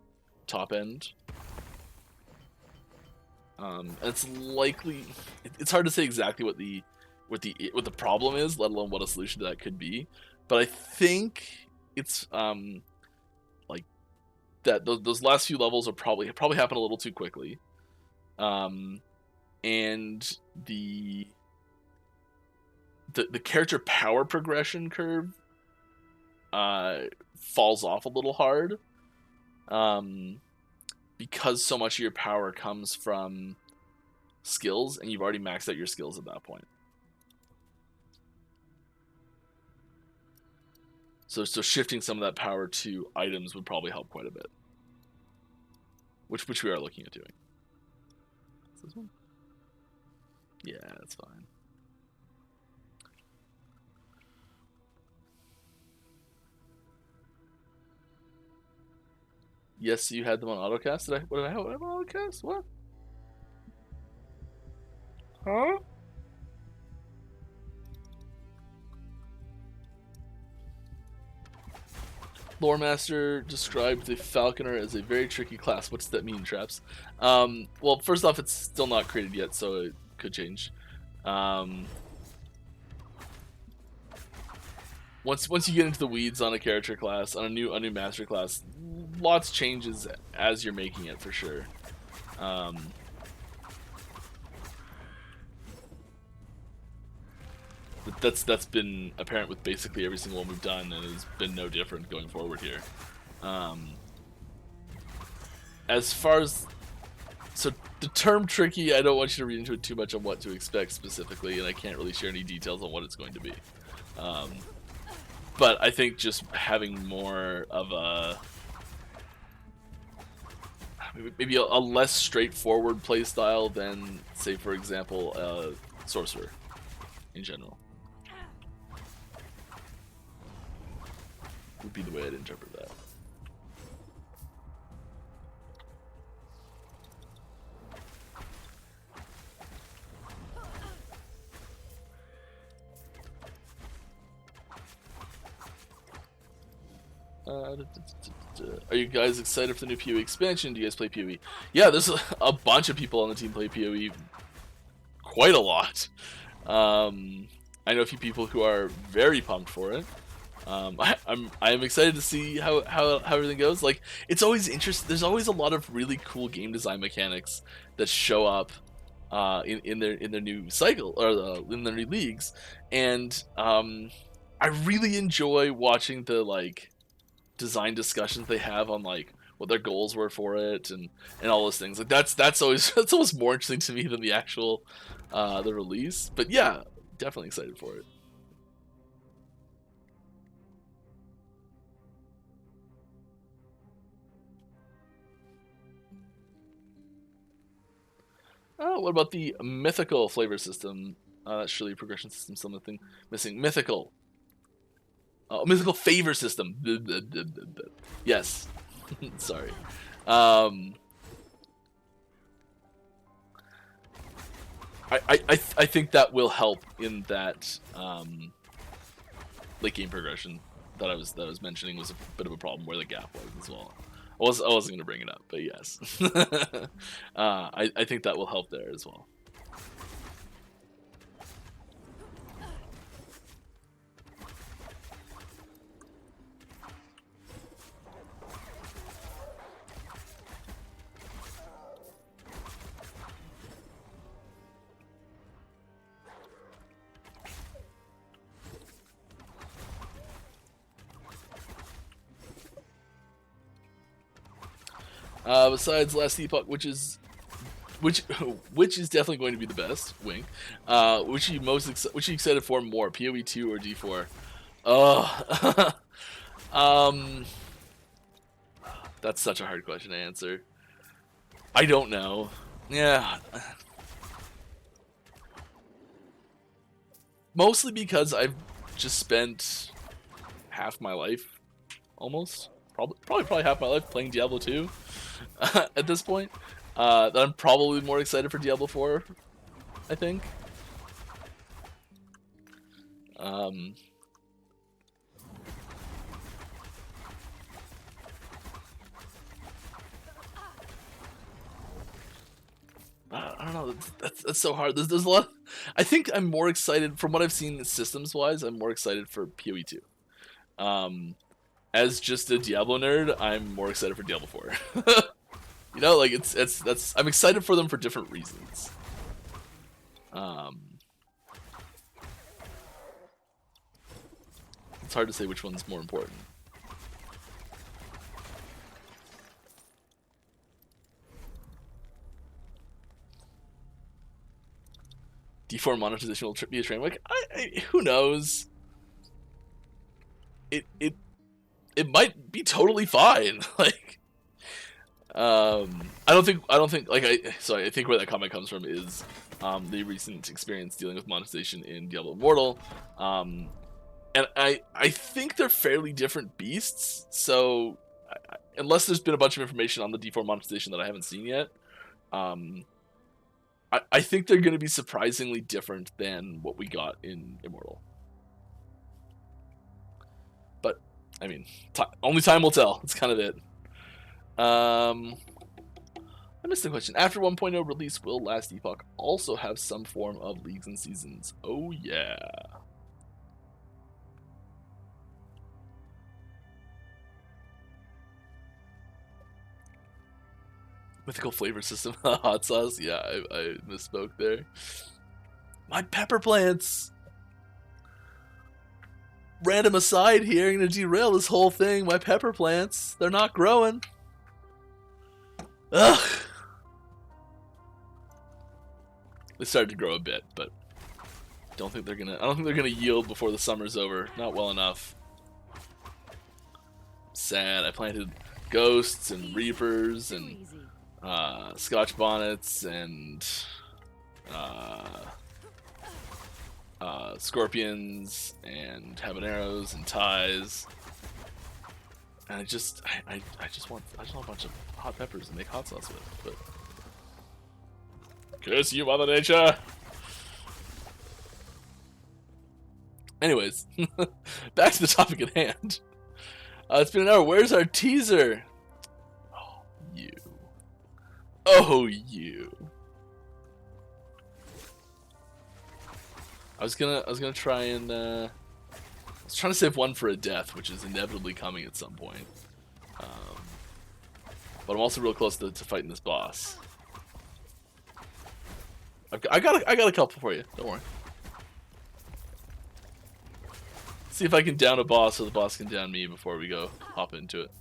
top end. And it's likely, it's hard to say exactly what the problem is, let alone what a solution to that could be. But I think it's like that those last few levels are probably happen a little too quickly. And the character power progression curve falls off a little hard. Because so much of your power comes from skills, and you've already maxed out your skills at that point. So shifting some of that power to items would probably help quite a bit. Which we are looking at doing. Is this one? Yeah, that's fine. Yes, you had them on autocast. What did I have on autocast? What? Huh? Loremaster described the Falconer as a very tricky class. What's that mean, Traps? Well, first off, it's still not created yet, so it could change. Once you get into the weeds on a character class, on a new master class, lots changes as you're making it, for sure. But that's been apparent with basically every single one we've done, and has been no different going forward here. As far as the term tricky, I don't want you to read into it too much on what to expect specifically, and I can't really share any details on what it's going to be. But I think just having more of a maybe a less straightforward playstyle than, say, for example, Sorcerer in general would be the way I'd interpret that. Are you guys excited for the new PoE expansion? Do you guys play PoE? Yeah, there's a bunch of people on the team play PoE. Quite a lot. I know a few people who are very pumped for it. I'm excited to see how everything goes. Like, it's always interesting. There's always a lot of really cool game design mechanics that show up in their new cycle, or in their new leagues, and I really enjoy watching the design discussions they have on what their goals were for it and all those things. Like that's always more interesting to me than the actual the release. But yeah, definitely excited for it. Oh, what about the mythical flavor system? That's surely a progression system, something missing. Mythical. Mythical favor system. Yes. Sorry. I think that will help in that late game progression that I was mentioning was a bit of a problem where the gap was as well. I wasn't gonna bring it up, but yes. I think that will help there as well. Besides Last Epoch, which is definitely going to be the best. Wink. Which are you excited for more? PoE 2 or D4? That's such a hard question to answer. I don't know. Yeah. Mostly because I've just spent half my life, almost, probably half my life playing Diablo 2 at this point. That I'm probably more excited for Diablo 4, I think. I don't know. That's so hard. There's a lot. I think I'm more excited from what I've seen systems wise. I'm more excited for PoE 2. As just a Diablo nerd, I'm more excited for Diablo 4. You know, like that's I'm excited for them for different reasons. It's hard to say which one's more important. D4 monetization will be a train wreck. Who knows? It might be totally fine. Like, I don't think like I think where that comment comes from is the recent experience dealing with monetization in Diablo Immortal. And I think they're fairly different beasts. So unless there's been a bunch of information on the D4 monetization that I haven't seen yet, I think they're going to be surprisingly different than what we got in Immortal. But, I mean, only time will tell. That's kind of it. I missed the question. After 1.0 release, will Last Epoch also have some form of leagues and seasons? Oh, yeah. Mythical flavor system, hot sauce. Yeah, I misspoke there. My pepper plants. Random aside here, I'm gonna derail this whole thing. My pepper plants, they're not growing. Ugh. They started to grow a bit, but I don't think they're gonna yield before the summer's over. Not well enough. Sad. I planted ghosts and reapers and Scotch bonnets and scorpions and habaneros and ties, and I just want a bunch of hot peppers to make hot sauce with. But curse you, Mother Nature. Anyways, back to the topic at hand. It's been an hour. Where's our teaser? Oh, you. I was gonna try and I was trying to save one for a death, which is inevitably coming at some point. But I'm also real close to fighting this boss. I got a couple for you. Don't worry. See if I can down a boss so the boss can down me before we go hop into it.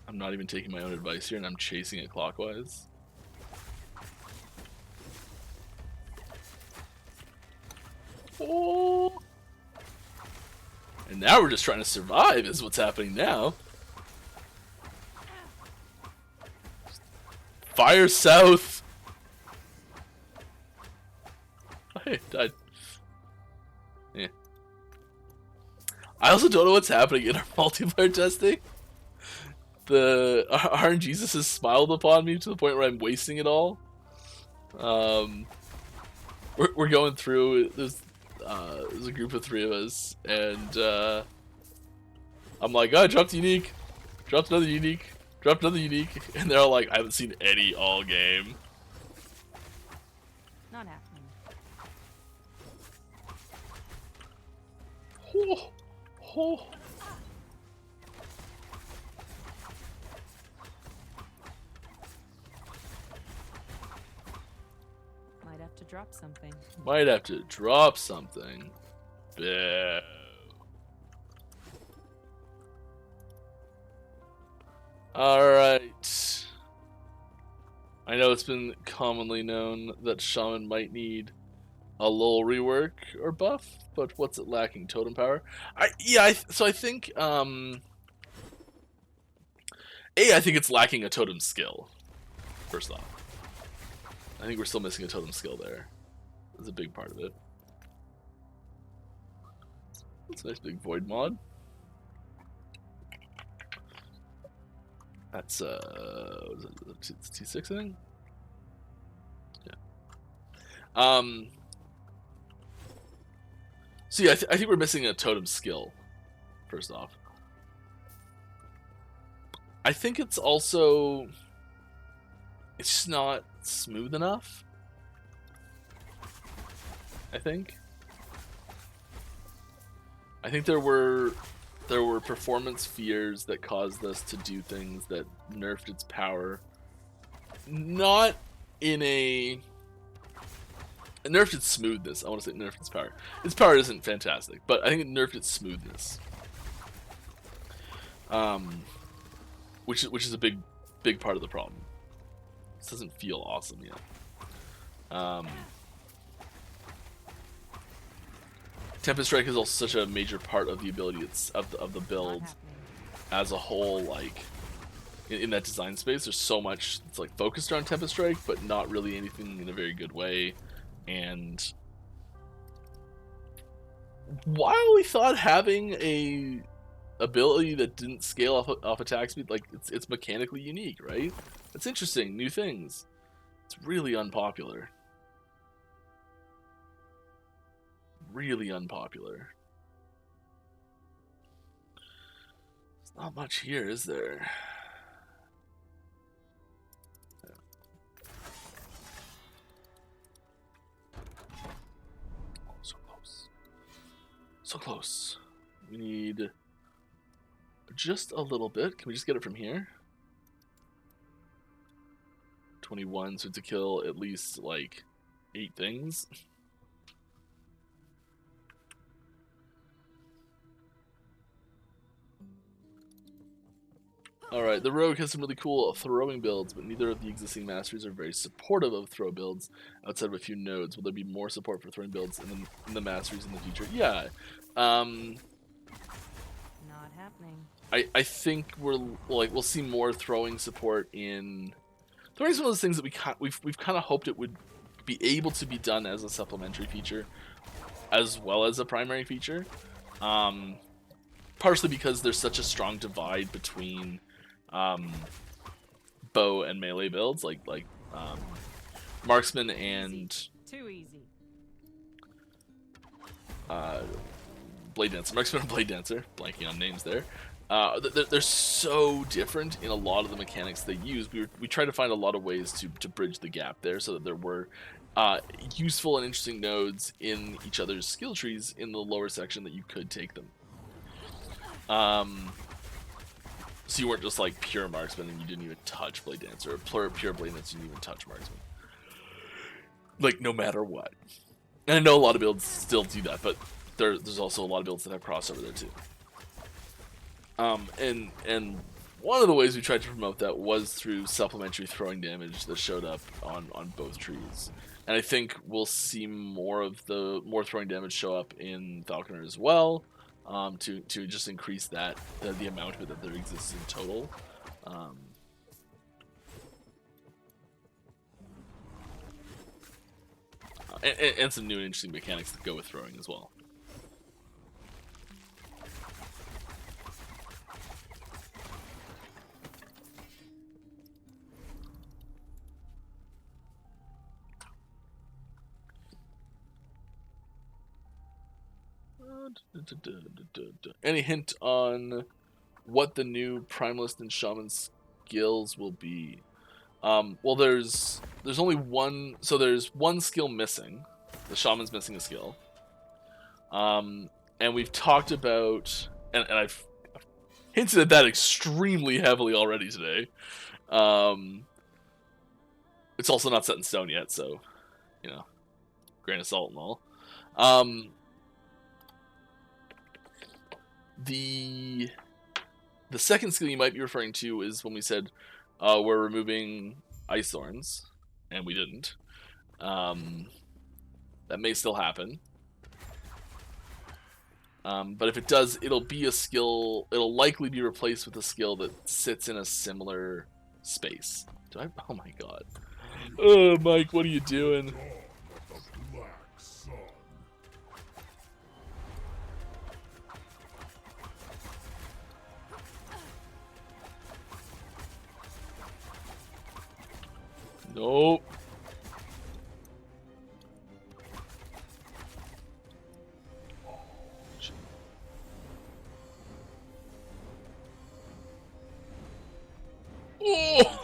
I'm not even taking my own advice here, and I'm chasing it clockwise. Oh! And now we're just trying to survive is what's happening now. Fire south! Oh, hey, died. Yeah. I also don't know what's happening in our multiplayer testing. The RNGesus has smiled upon me to the point where I'm wasting it all. We're going through. There's a group of 3 of us, and I'm like, oh, I dropped unique, dropped another unique, dropped another unique, and they're all like, I haven't seen any all game. Not happening. Oh, oh. Might have to drop something. Might have to drop something. Boo. Alright. I know it's been commonly known that Shaman might need a little rework or buff, but what's it lacking? Totem power? So I think I think it's lacking a totem skill. First off, I think we're still missing a totem skill there. That's a big part of it. That's a nice big void mod. That's what is it? It's T6, I think. Yeah. So yeah, I think we're missing a totem skill. First off, I think it's also it's just not smooth enough. I think there were performance fears that caused us to do things that nerfed its power. Not in a it nerfed its smoothness. I want to say nerfed its power. Its power isn't fantastic, but I think it nerfed its smoothness. Which is a big part of the problem. This doesn't feel awesome yet. Tempest Strike is also such a major part of the ability of the build as a whole. Like in that design space, there's so much that's like focused around Tempest Strike, but not really anything in a very good way. And while we thought having a ability that didn't scale off attack speed, like it's mechanically unique, right? It's interesting, new things. It's really unpopular. Really unpopular. There's not much here, is there? Yeah. Oh, so close. So close. We need just a little bit. Can we just get it from here? 21, so to kill at least like 8 things. Alright, the rogue has some really cool throwing builds, but neither of the existing masteries are very supportive of throw builds outside of a few nodes. Will there be more support for throwing builds in the masteries in the future? Yeah. Not happening. I think we'll see more throwing support in. Throwing is one of those things that we've kind of hoped it would be able to be done as a supplementary feature, as well as a primary feature. Partially because there's such a strong divide between bow and melee builds, like marksman and too easy. blade dancer, marksman and blade dancer. Blanking on names there. They're so different in a lot of the mechanics they use. We try to find a lot of ways to bridge the gap there, so that there were useful and interesting nodes in each other's skill trees in the lower section that you could take them. So you weren't just like pure marksman and you didn't even touch blade dancer, or pure blade dancer and you didn't even touch marksman. Like no matter what. And I know a lot of builds still do that, but there's also a lot of builds that have crossover there too. And one of the ways we tried to promote that was through supplementary throwing damage that showed up on both trees. And I think we'll see more throwing damage show up in Falconer as well. To just increase the amount of it that there exists in total. And some new and interesting mechanics that go with throwing as well. Any hint on what the new Primalist and Shaman skills will be? Well, there's only one, so there's one skill missing. The Shaman's missing a skill. And we've talked about, and I've hinted at that extremely heavily already today. It's also not set in stone yet, so, you know, grain of salt and all. The second skill you might be referring to is when we said we're removing ice thorns, and we didn't. That may still happen. But if it does, it'll be a skill. It'll likely be replaced with a skill that sits in a similar space. Do I? Oh my god. Oh, Mike, what are you doing? Nope. Oh.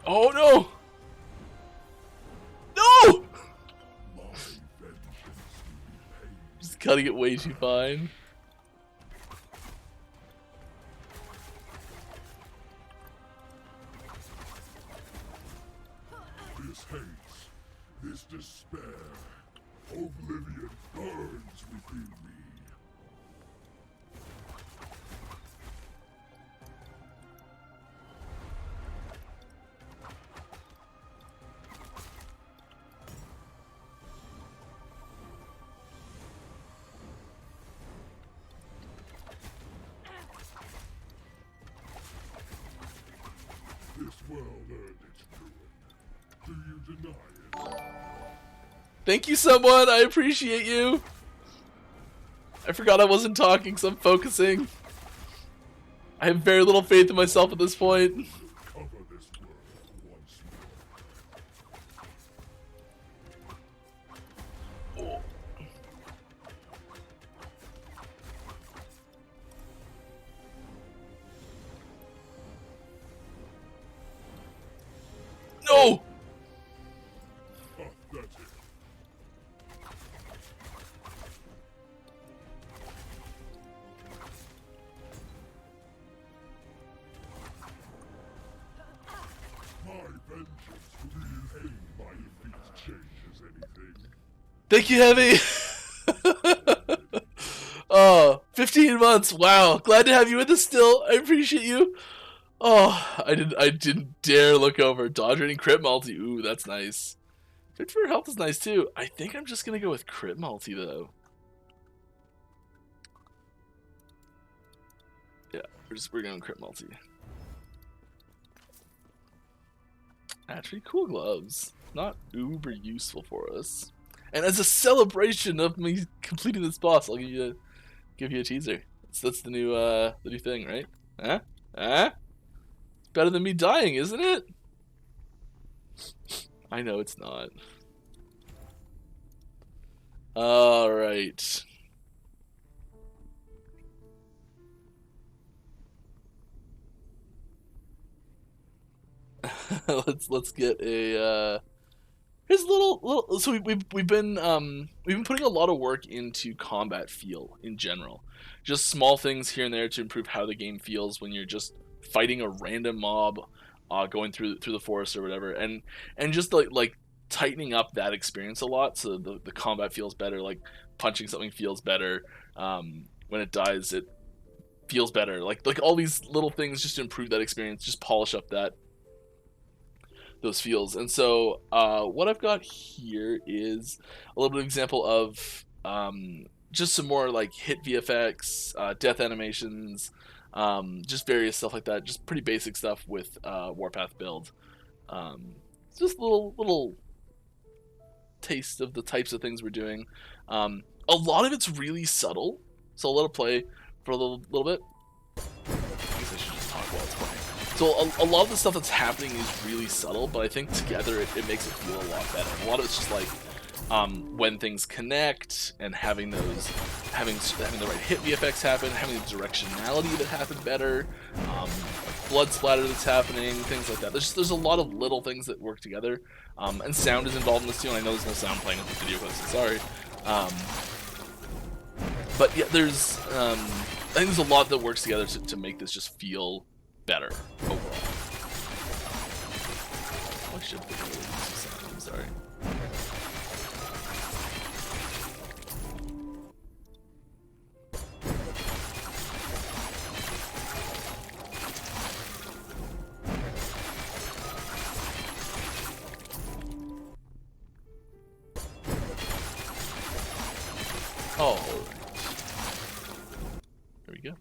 Oh no! No! Just cutting it way too fine. This hate, this despair, oblivion burns within me. This world earned its ruin. Do you deny it? Thank you, someone. I appreciate you. I forgot I wasn't talking, so I'm focusing. I have very little faith in myself at this point. Cover this world once more. No! That's it. My vengeance will be paid by if it changes anything. Thank you, Heavy. Oh, 15 months. Wow. Glad to have you with us still. I appreciate you. Oh, I didn't dare look over. Dodge rating crit multi. Ooh, that's nice. 50 for health is nice too. I think I'm just gonna go with crit multi though. Yeah, we're going crit multi. Actually, cool gloves. Not uber useful for us. And as a celebration of me completing this boss, I'll give you a teaser. That's the new thing, right? Huh? Huh? Better than me dying, isn't it? I know it's not. All right. let's get a here's a little so we've been putting a lot of work into combat feel in general. Just small things here and there to improve how the game feels when you're just fighting a random mob going through the forest or whatever, and just like tightening up that experience a lot so the combat feels better. Like punching something feels better, when it dies it feels better, like all these little things just to improve that experience, just polish up those feels. And so what I've got here is a little bit of example of just some more like hit VFX, death animations, just various stuff like that, just pretty basic stuff with Warpath build. Just little taste of the types of things we're doing. A lot of it's really subtle, so I'll let it play for a little bit. I guess I should just talk while it's playing. So a lot of the stuff that's happening is really subtle, but I think together it makes it feel a lot better. A lot of it's just like when things connect and having the right hit VFX happen, having the directionality that happen better, blood splatter that's happening, things like that. There's a lot of little things that work together, and sound is involved in this too. And I know there's no sound playing with the video clips, so sorry. But yeah, there's think there's a lot that works together to make this just feel better overall. I should be I'm sorry. Oh, there we go.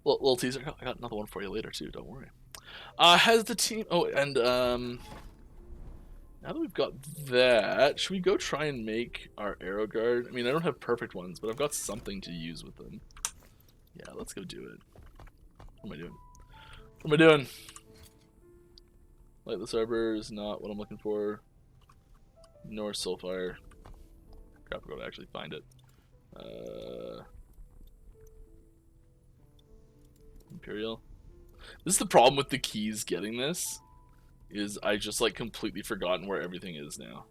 Little teaser. I got another one for you later too. Don't worry. Has the team? Oh, and now that we've got that, should we go try and make our arrow guard? I mean, I don't have perfect ones, but I've got something to use with them. Yeah, let's go do it. What am I doing? What am I doing? Lightless arbor is not what I'm looking for. Nor soulfire. Crap, I gotta actually find it. Imperial. This is the problem with the keys getting this, is I just like completely forgotten where everything is now.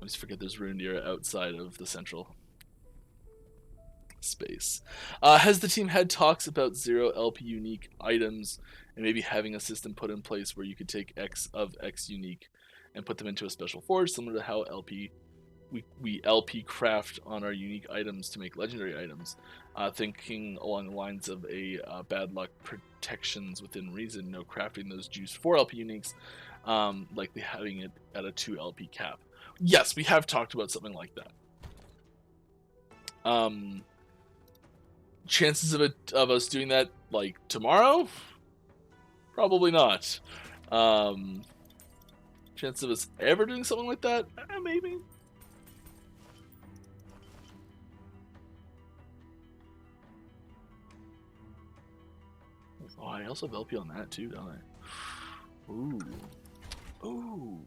I just forget there's Ruined Era outside of the central space. Has the team had talks about 0 LP unique items and maybe having a system put in place where you could take X of X unique and put them into a special forge, similar to how we LP craft on our unique items to make legendary items? Thinking along the lines of a bad luck protections within reason, no crafting those juice 4 LP uniques, likely having it at a 2 LP cap. Yes, we have talked about something like that. Chances of us doing that like tomorrow? Probably not. Chances of us ever doing something like that? Maybe. Oh, I also have LP on that too, don't I? Ooh. Ooh.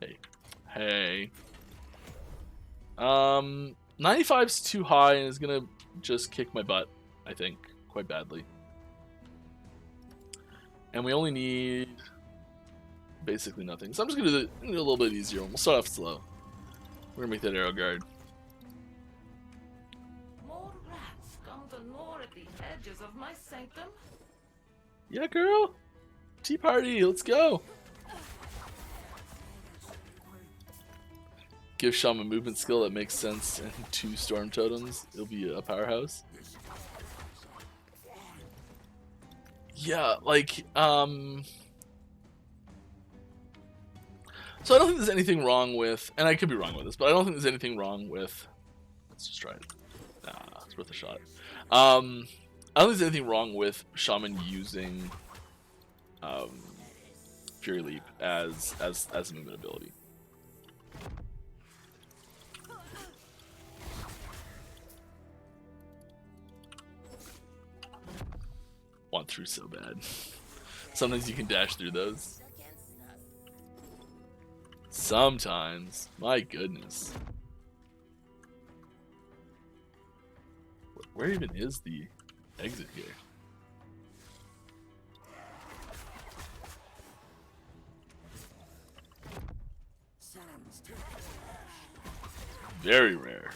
Hey. Hey. 95's too high and is gonna just kick my butt, I think, quite badly. And we only need basically nothing. So I'm just gonna do a little bit easier one. We'll start off slow. We're gonna make that arrow guard. More rats come to gnaw at the edges of my sanctum. Yeah, girl. Tea party. Let's go. Give Shaman a movement skill that makes sense and 2 storm totems. It'll be a powerhouse. Yeah, like, so I don't think there's anything wrong with, and I could be wrong with this, but I don't think there's anything wrong with, let's just try it. Nah, it's worth a shot. I don't think there's anything wrong with Shaman using, Fury Leap as a movement ability. Want through so bad. Sometimes you can dash through those. Sometimes. My goodness. Where even is the exit here? Very rare.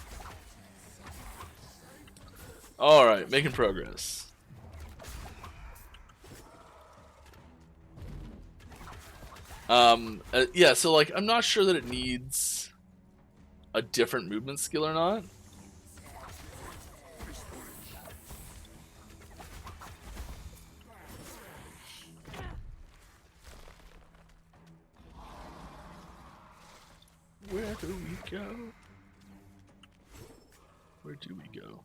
Alright, making progress. Yeah, so like, I'm not sure that it needs a different movement skill or not. Where do we go? Where do we go?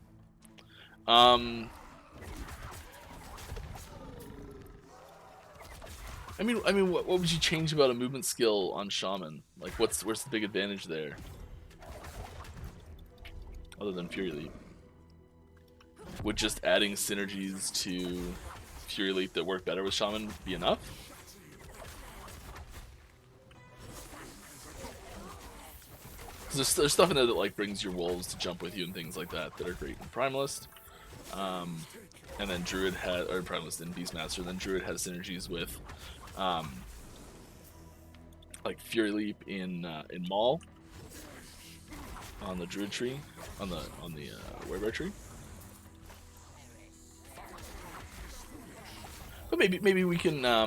I mean, what would you change about a movement skill on Shaman? Like, where's the big advantage there? Other than Fury Leap. Would just adding synergies to Fury Leap that work better with Shaman be enough? Because there's stuff in there that like brings your wolves to jump with you and things like that that are great in Primalist. And then Druid had, or Primalist and Beastmaster, and then Druid has synergies with like Fury Leap in Maul on the Druid tree, on the Werebear tree. But maybe we can I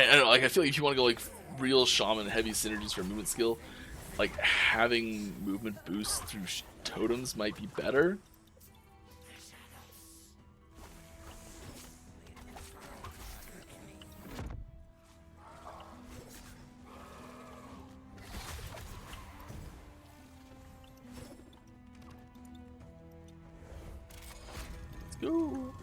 don't know, like I feel like if you want to go like real shaman heavy synergies for movement skill, like having movement boost through totems might be better. Let's go.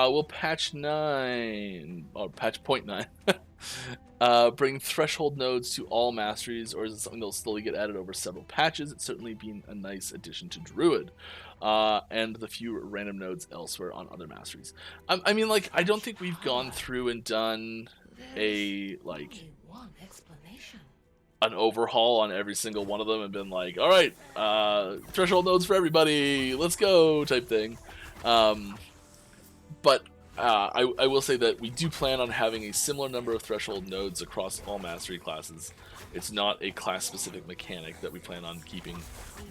We'll patch 9, or patch 0.9. Bring threshold nodes to all masteries, or is it something that'll slowly get added over several patches? It's certainly been a nice addition to Druid. And the few random nodes elsewhere on other masteries. I mean, like, I don't think we've gone through and done a, like, Only one explanation. an overhaul on every single one of them and been like, all right, threshold nodes for everybody, let's go, type thing. But I will say that we do plan on having a similar number of threshold nodes across all mastery classes. It's not a class-specific mechanic that we plan on keeping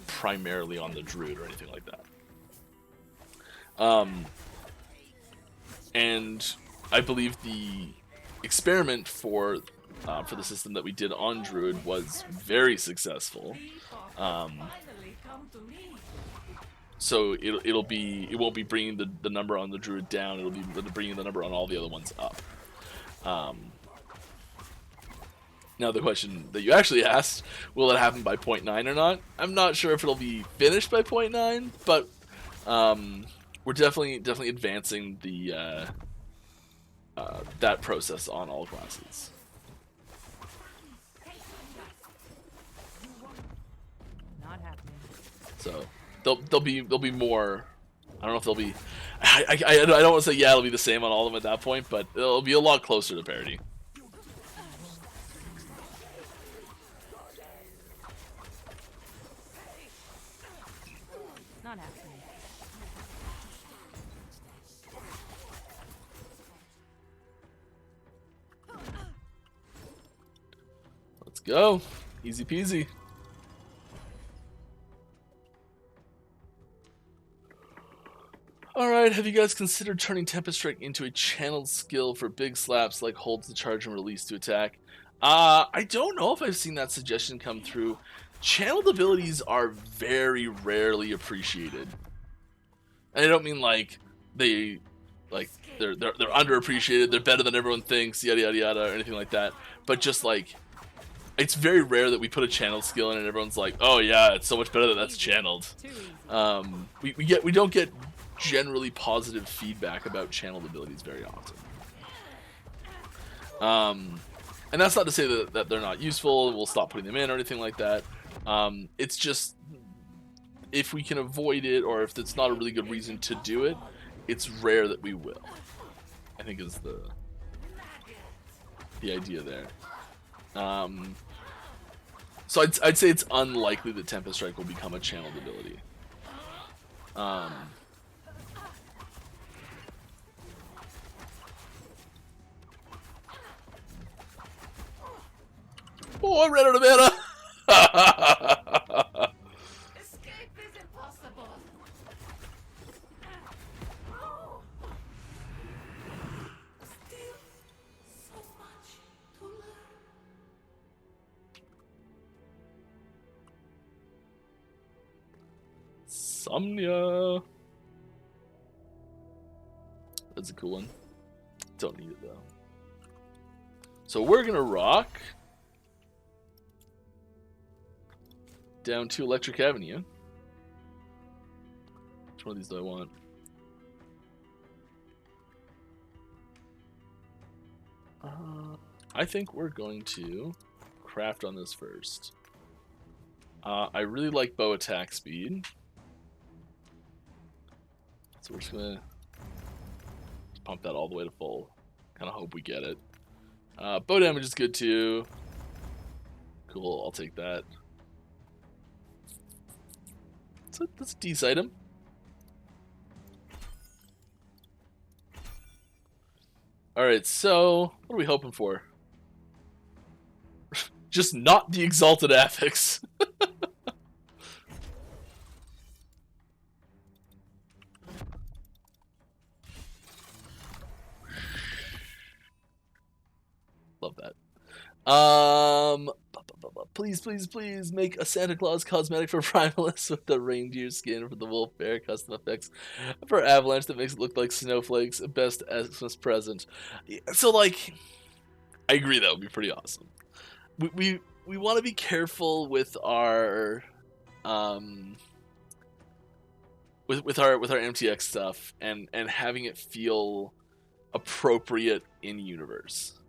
primarily on the Druid or anything like that. And I believe the experiment for the system that we did on Druid was very successful. Finally come to me. So it won't be bringing the number on the Druid down. It'll be bringing the number on all the other ones up. Now the question that you actually asked, will it happen by 0.9 or not? I'm not sure if it'll be finished by 0.9, but we're definitely advancing the that process on all classes. Not happening. So there'll be more. I don't know if there'll be. I don't want to say it'll be the same on all of them at that point, but it'll be a lot closer to parity. Not happening. Let's go, easy peasy. Alright, have you guys considered turning Tempest Strike into a channeled skill for big slaps like holds the charge and release to attack? I don't know if I've seen that suggestion come through. Channeled abilities are very rarely appreciated. And I don't mean like they're underappreciated, they're better than everyone thinks, yada yada yada, or anything like that. But just like, it's very rare that we put a channeled skill in and everyone's like, oh yeah, it's so much better that that's channeled. We don't get generally positive feedback about channeled abilities very often. And that's not to say that they're not useful, we'll stop putting them in or anything like that. It's just, if we can avoid it, or if it's not a really good reason to do it, it's rare that we will, I think is the idea there. So I'd say it's unlikely that Tempest Strike will become a channeled ability. Oh, I ran out of mana! Escape is impossible. Still so much to learn. Somnia. That's a cool one. Don't need it though. So we're gonna rock down to Electric Avenue. Which one of these do I want? I think we're going to craft on this first. I really like bow attack speed. So we're just gonna pump that all the way to full. Kind of hope we get it. Bow damage is good too. Cool, I'll take that. That's a decent item. Alright, so what are we hoping for? Just not the Exalted Affix. Love that. Please, please, please make a Santa Claus cosmetic for Primalist with the reindeer skin for the wolf bear custom effects for Avalanche that makes it look like snowflakes. Best Xmas present. So, like, I agree that would be pretty awesome. We want to be careful with our with our MTX stuff and having it feel appropriate in universe.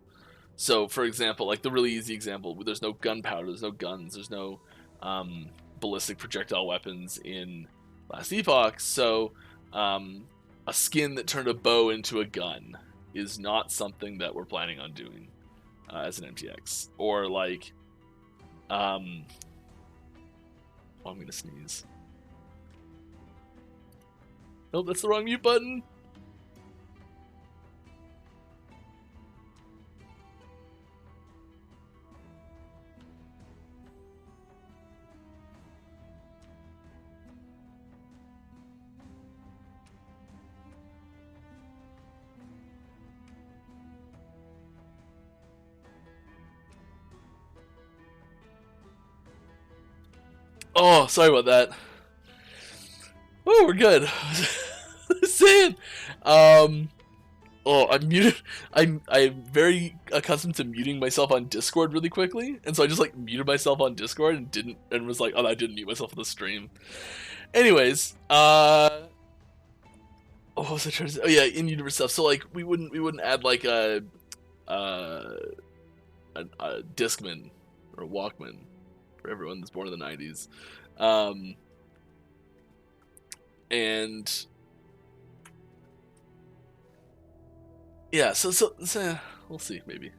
So, for example, like the really easy example, there's no gunpowder, there's no guns, there's no ballistic projectile weapons in Last Epoch. So, a skin that turned a bow into a gun is not something that we're planning on doing as an MTX. Or like, oh, I'm gonna sneeze. Nope, that's the wrong mute button. Oh, sorry about that. Oh, we're good. Saying, oh, I'm muted. I'm very accustomed to muting myself on Discord really quickly, and so I just like muted myself on Discord and was like, oh, I didn't mute myself on the stream. Anyways, what was I trying to say? Oh yeah, in universe stuff. So like, we wouldn't add like a Discman or a Walkman for everyone that's born in the 90s. And yeah, so we'll see, maybe.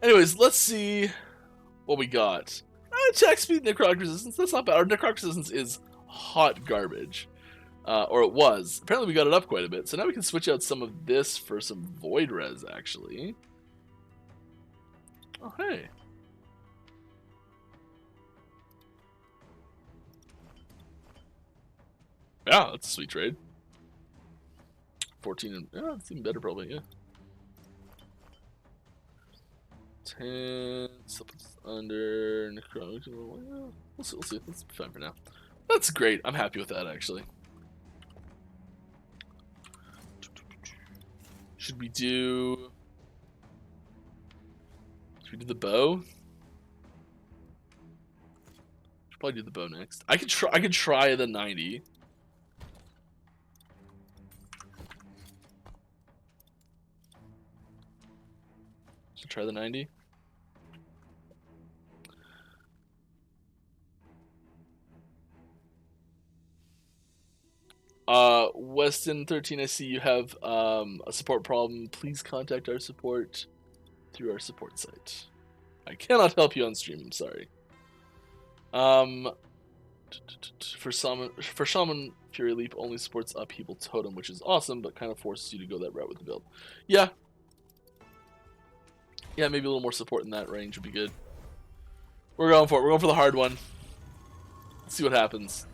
Anyways, let's see what we got. Attack speed, necrotic resistance, that's not bad. Our necrotic resistance is hot garbage. Or it was. Apparently we got it up quite a bit. So now we can switch out some of this for some void res, actually. Oh, hey. Yeah, that's a sweet trade. 14 and yeah, it's even better probably, yeah. 10 something's under necrotic. We'll see. That's fine for now. That's great. I'm happy with that actually. Should we do the bow? Should probably do the bow next. I could try the 90. Should try the 90. Weston 13, I see you have a support problem. Please contact our support through our support site. I cannot help you on stream, I'm sorry. For Shaman, Fury Leap only supports Upheaval Totem, which is awesome, but kind of forces you to go that route with the build. Yeah, maybe a little more support in that range would be good. We're going for it. We're going for the hard one. Let's see what happens.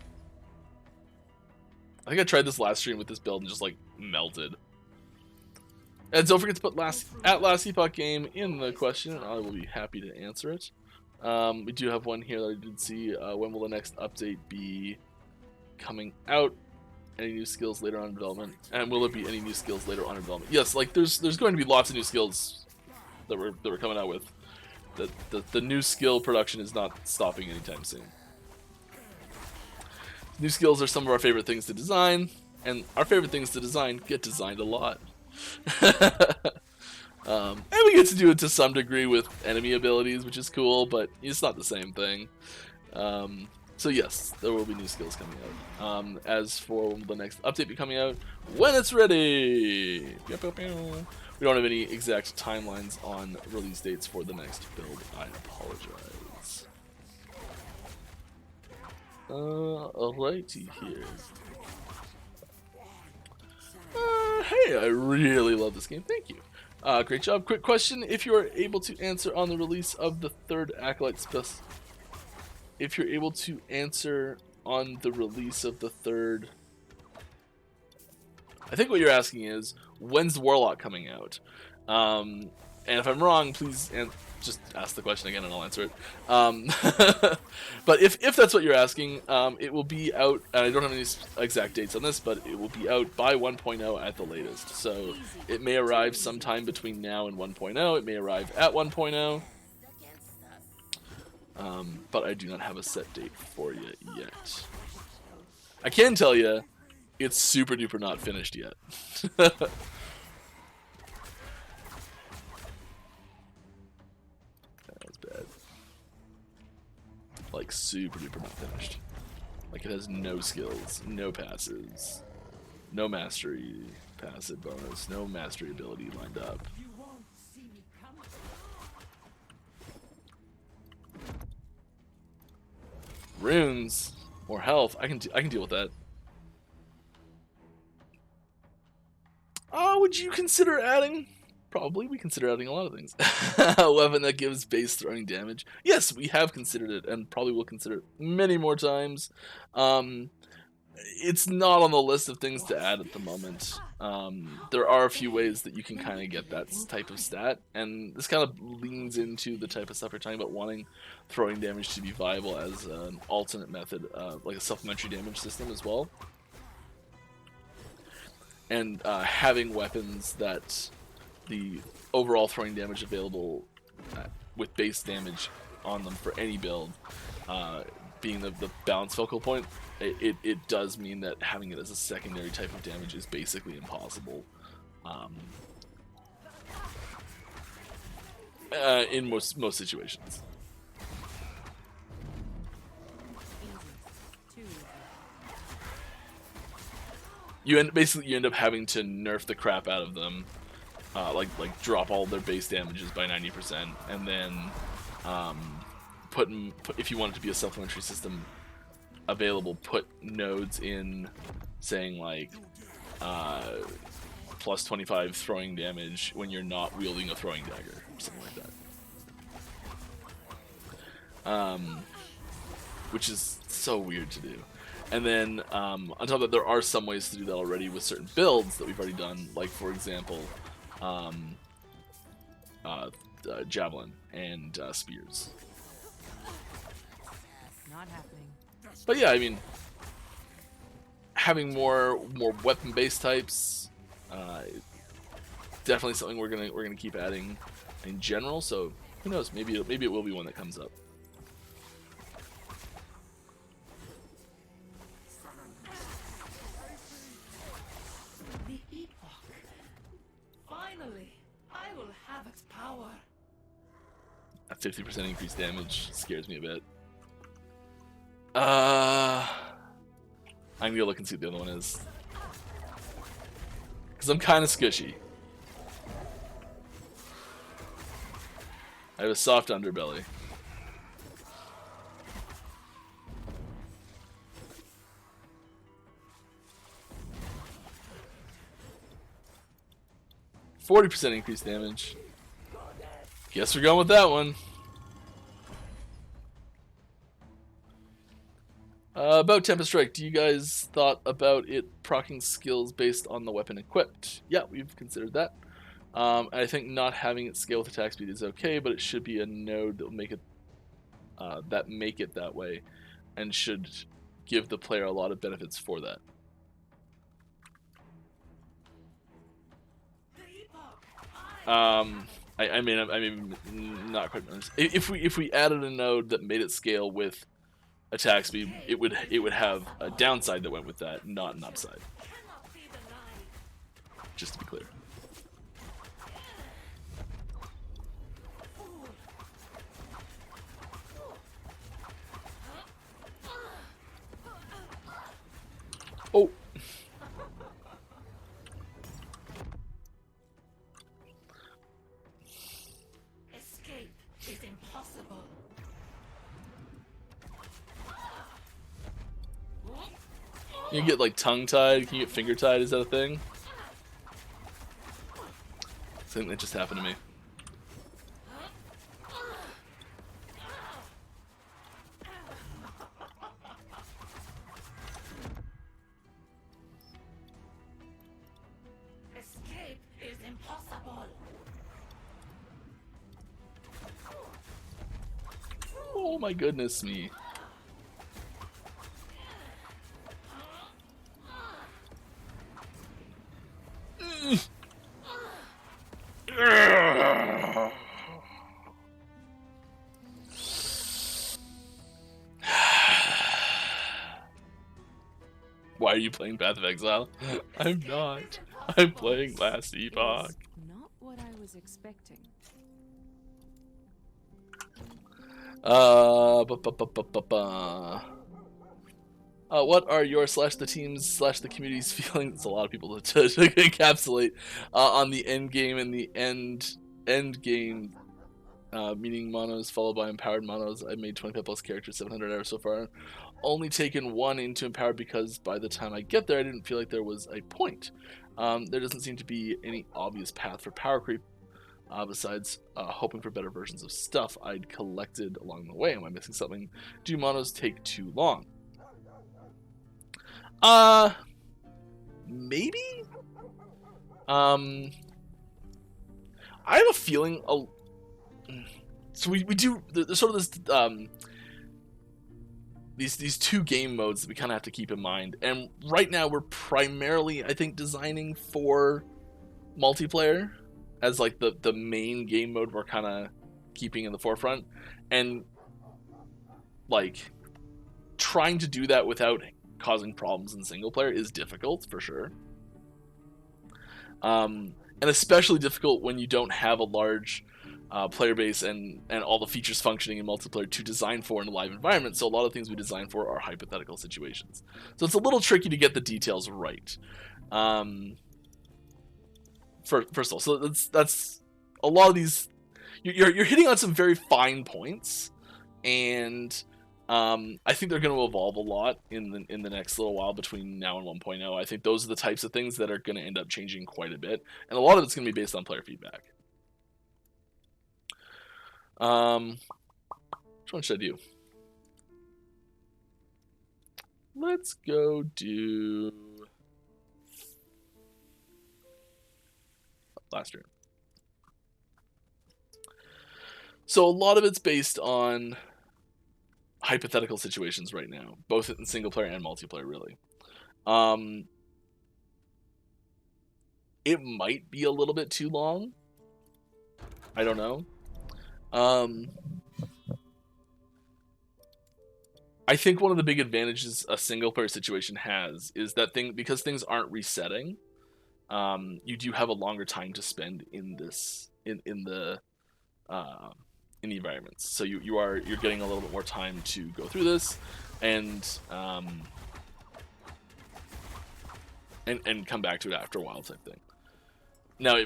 I think I tried this last stream with this build and just like melted. And don't forget to put Last Epoch game in the question, and I will be happy to answer it. We do have one here that I did see. When will the next update be coming out? Any new skills later on in development? And will there be any new skills later on in development? Yes, like there's going to be lots of new skills that we're coming out with. The new skill production is not stopping anytime soon. New skills are some of our favorite things to design, and our favorite things to design get designed a lot. And we get to do it to some degree with enemy abilities, which is cool, but it's not the same thing. So yes, there will be new skills coming out. As for when will the next update be coming out? When it's ready! we don't have any exact timelines on release dates for the next build. I apologize. Alrighty here. Hey, I really love this game. Thank you. Great job. Quick question: if you are able to answer on the release of the third Acolyte if you're able to answer on the release of the third, I think what you're asking is, when's the Warlock coming out? And if I'm wrong, please just ask the question again and I'll answer it. But if that's what you're asking, it will be out, and I don't have any exact dates on this, but it will be out by 1.0 at the latest. So it may arrive sometime between now and 1.0. It may arrive at 1.0. But I do not have a set date for you yet. I can tell you, it's super duper not finished yet. That was bad. Like, super duper not finished. Like, it has no skills, no passes, no mastery passive bonus, no mastery ability lined up. Runes, more health. I can deal with that. Would you consider adding? Probably. We consider adding a lot of things. A weapon that gives base throwing damage. Yes, we have considered it, and probably will consider it many more times. It's not on the list of things to add at the moment. There are a few ways that you can kind of get that type of stat, and this kind of leans into the type of stuff we're talking about, wanting throwing damage to be viable as an alternate method, like a supplementary damage system as well. And having weapons that the overall throwing damage available with base damage on them for any build being the balance focal point, it does mean that having it as a secondary type of damage is basically impossible in most situations. You end up having to nerf the crap out of them, like drop all their base damages by 90%, and then if you want it to be a supplementary system available, put nodes in saying like plus 25 throwing damage when you're not wielding a throwing dagger, something like that. Which is so weird to do. And then on top of that, there are some ways to do that already with certain builds that we've already done, like for example javelin and spears. Not happening. But yeah, I mean, having more weapon-based types, definitely something we're gonna keep adding in general. So who knows? Maybe it will be one that comes up. The Epoch. Finally, I will have its power. A 50% increased damage scares me a bit. I'm gonna go look and see what the other one is, because I'm kind of squishy. I have a soft underbelly. %40 increased damage. Guess we're going with that one. About Tempest Strike, do you guys thought about it proccing skills based on the weapon equipped? Yeah, we've considered that. I think not having it scale with attack speed is okay, but it should be a node that will make it that way, and should give the player a lot of benefits for that. I mean, not quite honest. If we added a node that made it scale with attack speed, it would have a downside that went with that, not an upside. Just to be clear. Oh. impossible. You can get like tongue-tied, can you get finger-tied, is that a thing? I think that just happened to me. Escape is impossible. Oh my goodness me. Why are you playing Path of Exile? I'm not. I'm playing Last Epoch. Not what I was expecting. What are your / the teams / the community's feelings? It's a lot of people to encapsulate on the end game and the end game, meaning monos followed by empowered monos. I've made 25 plus characters, 700 hours so far. Only taken one into empowered because by the time I get there, I didn't feel like there was a point. There doesn't seem to be any obvious path for power creep. Besides hoping for better versions of stuff I'd collected along the way. Am I missing something? Do monos take too long? Maybe? I have a feeling... So we do... There's sort of this... These two game modes that we kind of have to keep in mind. And right now we're primarily, I think, designing for multiplayer as like the main game mode we're kind of keeping in the forefront, and like trying to do that without causing problems in single player is difficult for sure, and especially difficult when you don't have a large player base and all the features functioning in multiplayer to design for in a live environment. So a lot of things we design for are hypothetical situations, so it's a little tricky to get the details right. First of all, so that's a lot of these. You're hitting on some very fine points, and I think they're going to evolve a lot in the next little while between now and 1.0. I think those are the types of things that are going to end up changing quite a bit, and a lot of it's going to be based on player feedback. Which one should I do? Let's go do last year. So a lot of it's based on hypothetical situations right now, both in single player and multiplayer, really. It might be a little bit too long. I don't know. I think one of the big advantages a single player situation has is that because things aren't resetting, you do have a longer time to spend in the environments. So you're getting a little bit more time to go through this and come back to it after a while, type thing. Now,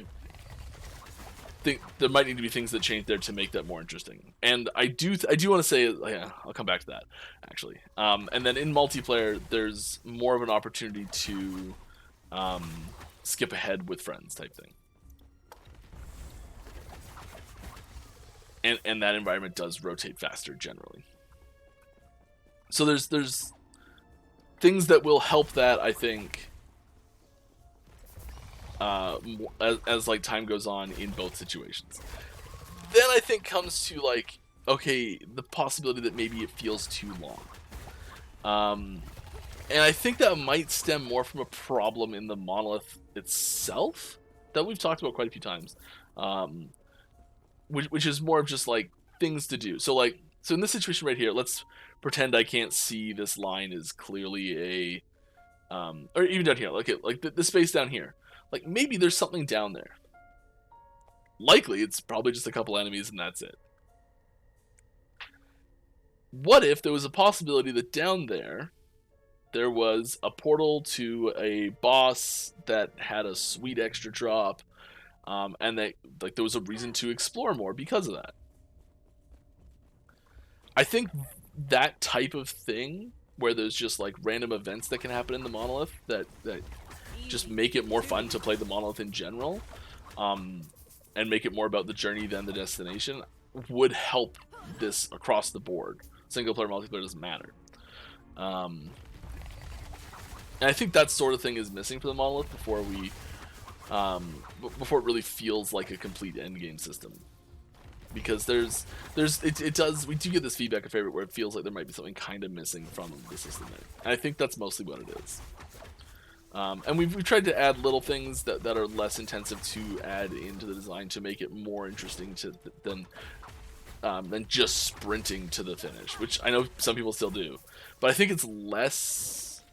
there might need to be things that change there to make that more interesting. And I do want to say, yeah, I'll come back to that actually. And then in multiplayer, there's more of an opportunity to skip ahead with friends, type thing. And that environment does rotate faster generally. So there's things that will help that, I think, as like time goes on in both situations. Then I think comes to like, okay, the possibility that maybe it feels too long. And I think that might stem more from a problem in the monolith itself that we've talked about quite a few times. Which is more of just like things to do. So in this situation right here, let's pretend I can't see this line is clearly a, or even down here, like the space down here. Like maybe there's something down there. Likely it's probably just a couple enemies and that's it. What if there was a possibility that down there was a portal to a boss that had a sweet extra drop, and that like there was a reason to explore more because of that? I think that type of thing, where there's just like random events that can happen in the monolith that just make it more fun to play the monolith in general, and make it more about the journey than the destination, would help this across the board. Single player, multiplayer doesn't matter. And I think that sort of thing is missing for the monolith before it really feels like a complete endgame system. Because we do get this feedback of favorite where it feels like there might be something kind of missing from the system there. And I think that's mostly what it is. And we've tried to add little things that are less intensive to add into the design to make it more interesting than just sprinting to the finish, which I know some people still do. But I think it's less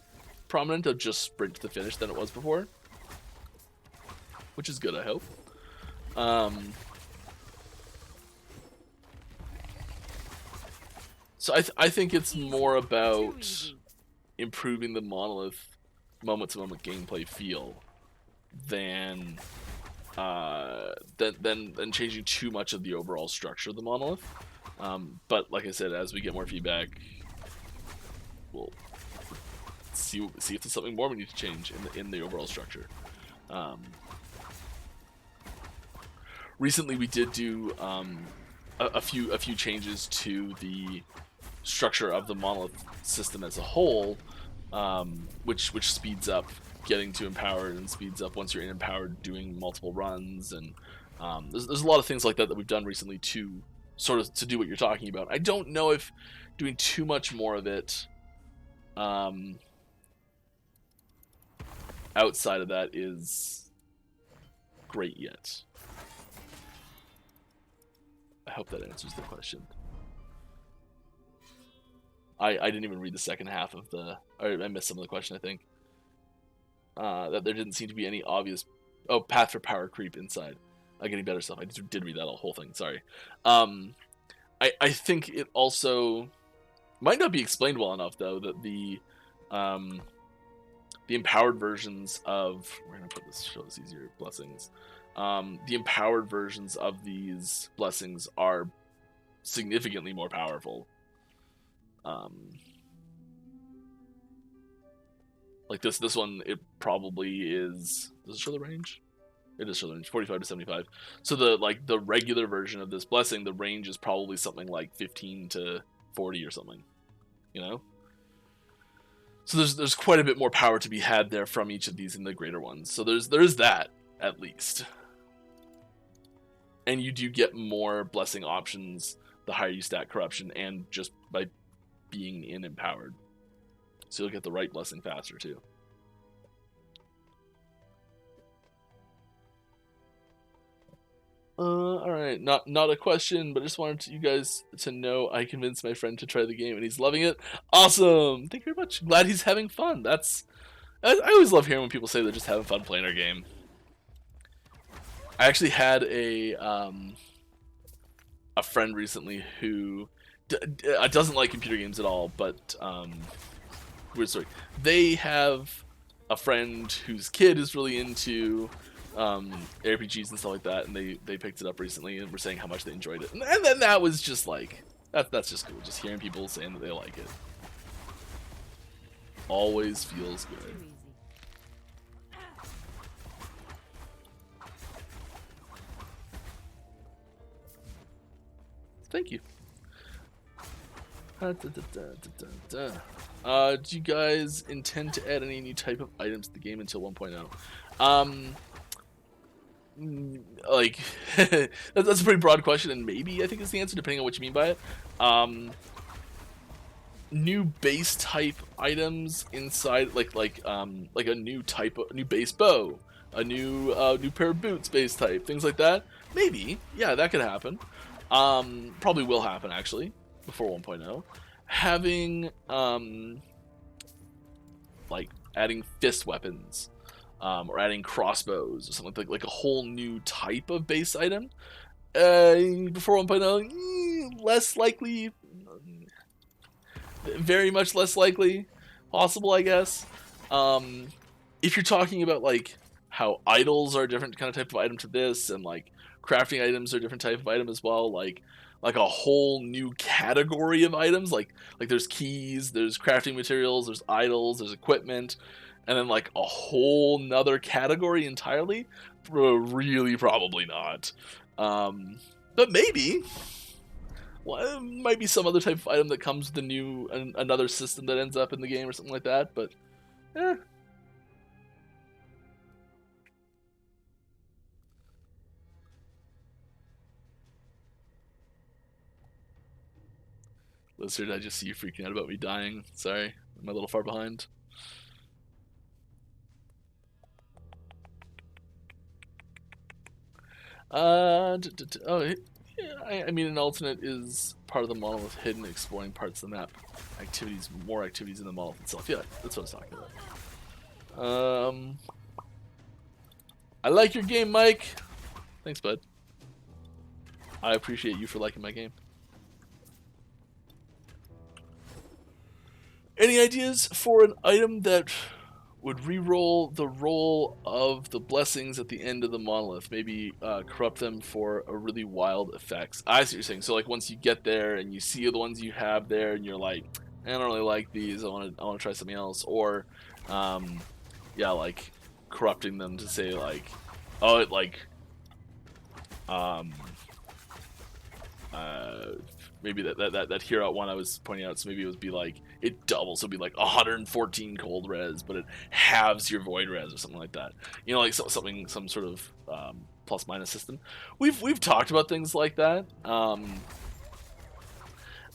prominent of just sprint to the finish than it was before, which is good, I hope. So I think it's more about improving the monolith moment-to-moment gameplay feel than changing too much of the overall structure of the monolith. But like I said, as we get more feedback, we'll see if there's something more we need to change in the overall structure. Recently, we did do a few changes to the structure of the monolith system as a whole, which speeds up getting to empowered and speeds up once you're in empowered doing multiple runs, and there's a lot of things like that we've done recently to sort of to do what you're talking about. I don't know if doing too much more of it outside of that is great yet. I hope that answers the question. I didn't even read the second half of I missed some of the question, I think. That there didn't seem to be any obvious... Oh, path for power creep inside. Getting better stuff. I did read that whole thing, sorry. I think it also... Might not be explained well enough, though, that the empowered versions of... We're going to put this, show this easier, blessings. The empowered versions of these blessings are significantly more powerful. Like this one, it probably is. Does it show the range? It does show the range, 45 to 75. So the regular version of this blessing, the range is probably something like 15 to 40 or something. You know. So there's quite a bit more power to be had there from each of these in the greater ones. So there's that at least. And you do get more blessing options the higher you stack corruption, and just by being in empowered, so you'll get the right blessing faster too. All right, not a question, but just wanted you guys to know I convinced my friend to try the game and he's loving it. Awesome! Thank you very much. Glad he's having fun. I always love hearing when people say they're just having fun playing our game. I actually had a friend recently who doesn't like computer games at all, but weird story. They have a friend whose kid is really into RPGs and stuff like that, and they picked it up recently and were saying how much they enjoyed it. And then that was just like, that's just cool. Just hearing people saying that they like it always feels good. Thank you. Do you guys intend to add any new type of items to the game until 1.0? Like, that's a pretty broad question, and maybe I think is the answer, depending on what you mean by it. New base type items inside, like a new base bow, a new pair of boots base type, things like that. Maybe, yeah, that could happen. Probably will happen actually before 1.0. Having like adding fist weapons, or adding crossbows or something like a whole new type of base item before 1.0, less likely, very much less likely, possible I guess. If you're talking about like how idols are a different kind of type of item to this, and like crafting items are a different type of item as well, like like a whole new category of items. Like there's keys, there's crafting materials, there's idols, there's equipment, and then like a whole nother category entirely. Really, probably not. But maybe. Well, it might be some other type of item that comes with the new another system that ends up in the game or something like that. But, eh. Lizard, I just see you freaking out about me dying. Sorry, I'm a little far behind. Oh, yeah, I mean, an alternate is part of the monolith hidden, exploring parts of the map. Activities, more activities in the monolith itself. Yeah, that's what I was talking about. I like your game, Mike. Thanks, bud. I appreciate you for liking my game. Any ideas for an item that would re-roll the roll of the blessings at the end of the monolith? Maybe corrupt them for a really wild effects. I see what you're saying. So like once you get there and you see the ones you have there, and you're like, I don't really like these. I want to try something else. Or, yeah, like corrupting them to say like, oh, it like, maybe that hero one I was pointing out. So maybe it would be like it doubles. So it'd be like 114 cold res, but it halves your void res or something like that. You know, like some sort of plus minus system. We've talked about things like that, and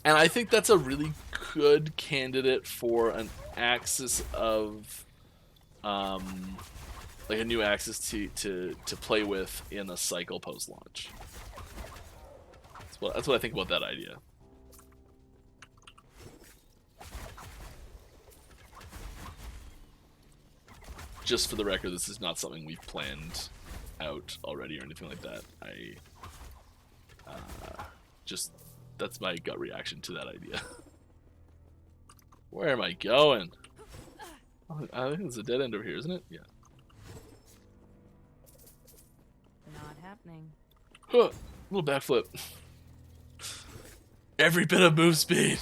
I think that's a really good candidate for an axis of like a new axis to play with in a cycle post launch. That's what I think about that idea. Just for the record, this is not something we've planned out already or anything like that. Just that's my gut reaction to that idea. Where am I going? Oh, I think it's a dead end over here, isn't it? Yeah. Not happening. Huh, little backflip. Every bit of move speed.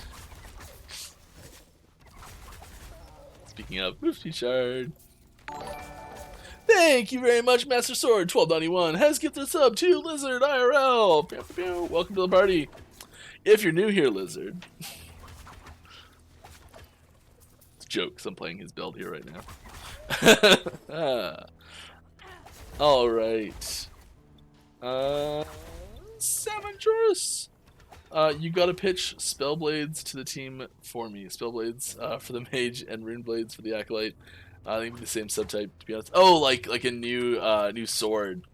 Speaking of move speed shard. Thank you very much, Master Sword 1291 has gifted a sub to Lizard IRL. Pew, pew, pew. Welcome to the party. If you're new here, Lizard. It's a joke because I'm playing his build here right now. Alright. Savendrous. You gotta pitch Spellblades to the team for me. Spellblades for the mage and Runeblades for the acolyte. I think the same subtype, to be honest. Oh, like a new sword.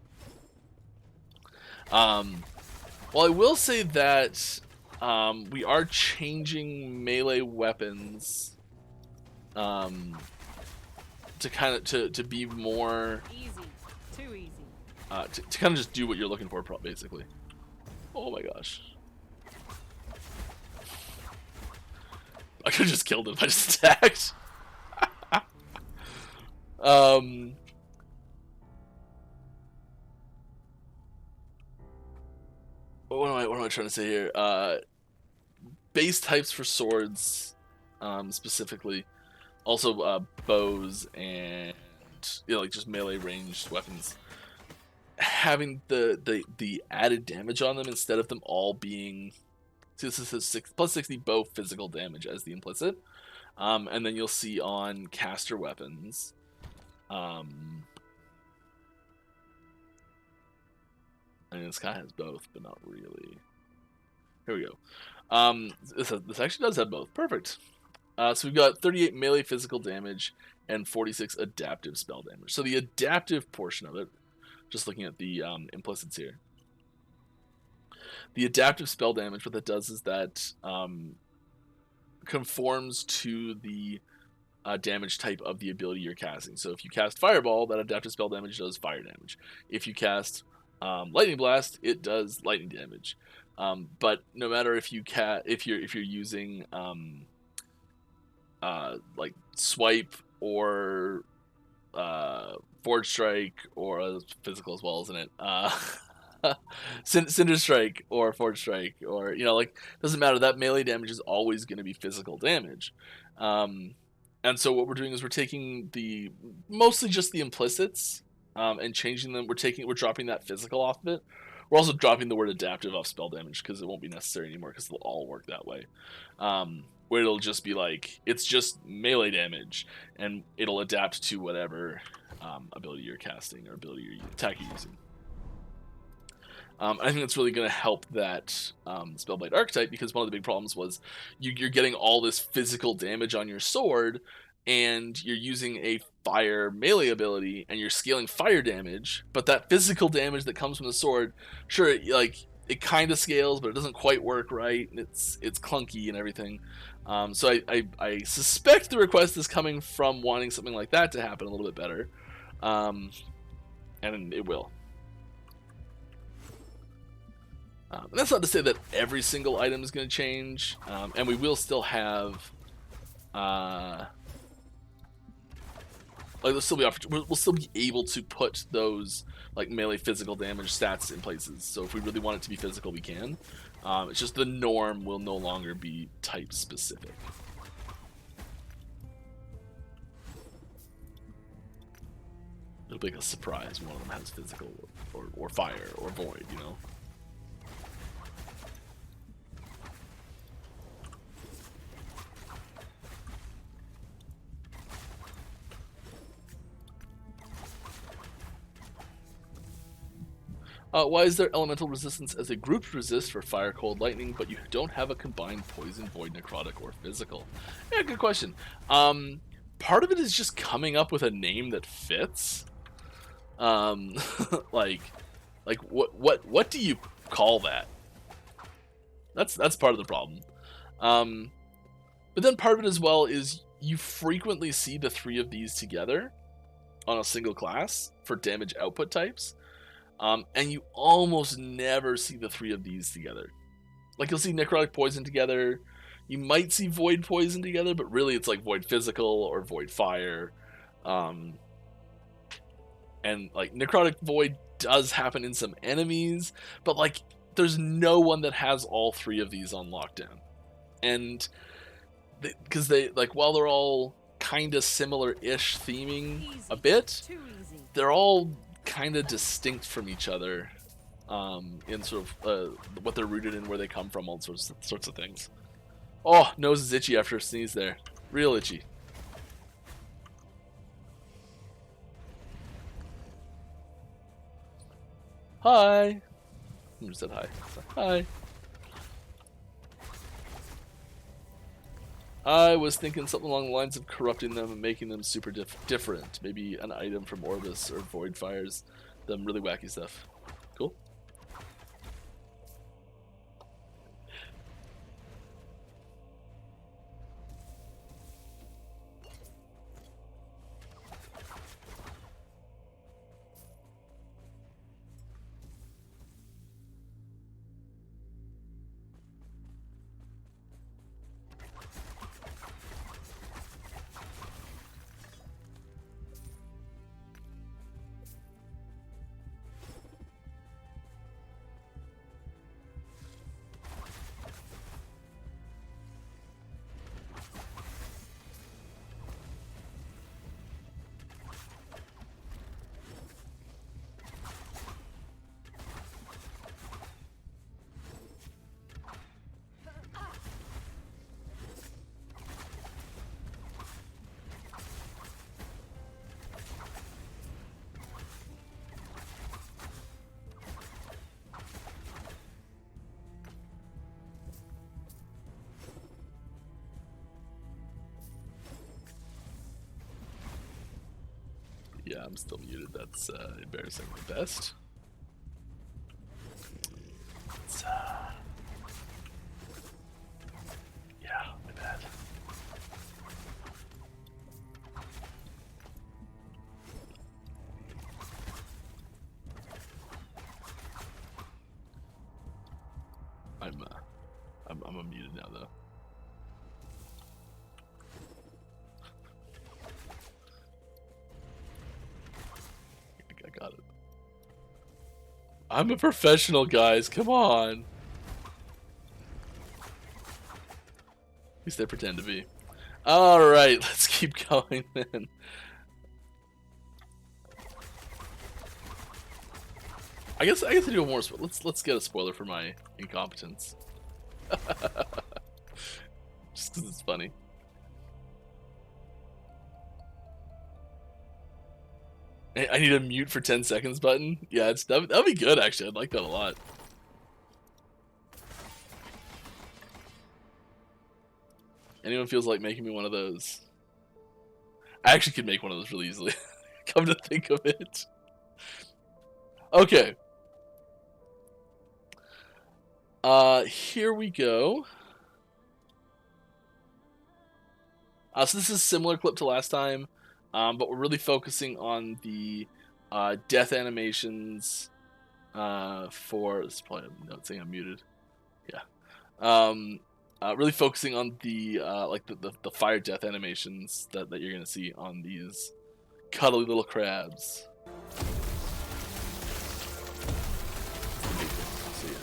Well, I will say that we are changing melee weapons to kind of to be more Easy. Too easy. to kind of just do what you're looking for, basically. Oh my gosh. I could have just killed him if I just attacked. What am I trying to say here? Base types for swords, specifically. Also, bows and like just melee ranged weapons. Having the added damage on them instead of them all being. See, this is plus 60 bow physical damage as the implicit. And then you'll see on caster weapons. I mean, this guy has both, but not really. Here we go. This actually does have both. Perfect. So we've got 38 melee physical damage and 46 adaptive spell damage. So the adaptive portion of it, just looking at the implicits here. The adaptive spell damage, what that does is that conforms to the damage type of the ability you're casting. So if you cast Fireball, that adaptive spell damage does fire damage. If you cast Lightning Blast, it does lightning damage. But no matter if you're using like Swipe or Forge Strike or physical as well, isn't it? Cinder Strike or Forge Strike, or like, doesn't matter. That melee damage is always going to be physical damage. And so what we're doing is we're taking mostly just the implicits, and changing them. We're dropping that physical off of it. We're also dropping the word adaptive off spell damage because it won't be necessary anymore because they'll all work that way. Where it'll just be like, it's just melee damage, and it'll adapt to whatever ability you're casting or ability you're attacking using. I think that's really going to help that Spellblade archetype, because one of the big problems was you're getting all this physical damage on your sword, and you're using a fire melee ability, and you're scaling fire damage, but that physical damage that comes from the sword, sure, it kind of scales, but it doesn't quite work right, and it's clunky and everything. So I suspect the request is coming from wanting something like that to happen a little bit better, and it will. And that's not to say that every single item is going to change, and we will still have, we'll still be able to put those like melee physical damage stats in places. So if we really want it to be physical, we can. It's just the norm will no longer be type specific. It'll be like a surprise. One of them has physical or fire or void, Why is there elemental resistance as a grouped resist for fire, cold, lightning, but you don't have a combined poison, void, necrotic, or physical? Yeah, good question. Part of it is just coming up with a name that fits. Like what do you call that? That's part of the problem. But then part of it as well is you frequently see the three of these together on a single class for damage output types. And you almost never see the three of these together. Like, you'll see necrotic poison together. You might see void poison together, but really it's like void physical or void fire. And like necrotic void does happen in some enemies, but like there's no one that has all three of these on lockdown. And because they like, while they're all kind of similar-ish theming a bit, they're all kind of distinct from each other, in sort of what they're rooted in, where they come from, all sorts of things. Oh, nose is itchy after a sneeze there. Real itchy. Hi. Who said hi? Hi. I was thinking something along the lines of corrupting them and making them super different. Maybe an item from Orbis or Void Fires. Them really wacky stuff. Cool. Yeah, I'm still muted. That's embarrassing at best. It's, yeah, my bad. I'm unmuted now though. I got it. I'm a professional, guys. Come on. At least they pretend to be. All right, let's keep going then. I guess I do more. Let's get a spoiler for my incompetence. Just because it's funny. I need a mute for 10 seconds button. Yeah, that'd be good actually. I'd like that a lot. Anyone feels like making me one of those? I actually could make one of those really easily. Come to think of it. Okay. Here we go. So this is a similar clip to last time, but we're really focusing on the death animations for. This is probably a note saying I'm muted. Yeah. Really focusing on the like the fire death animations that you're gonna see on these cuddly little crabs. So, yeah.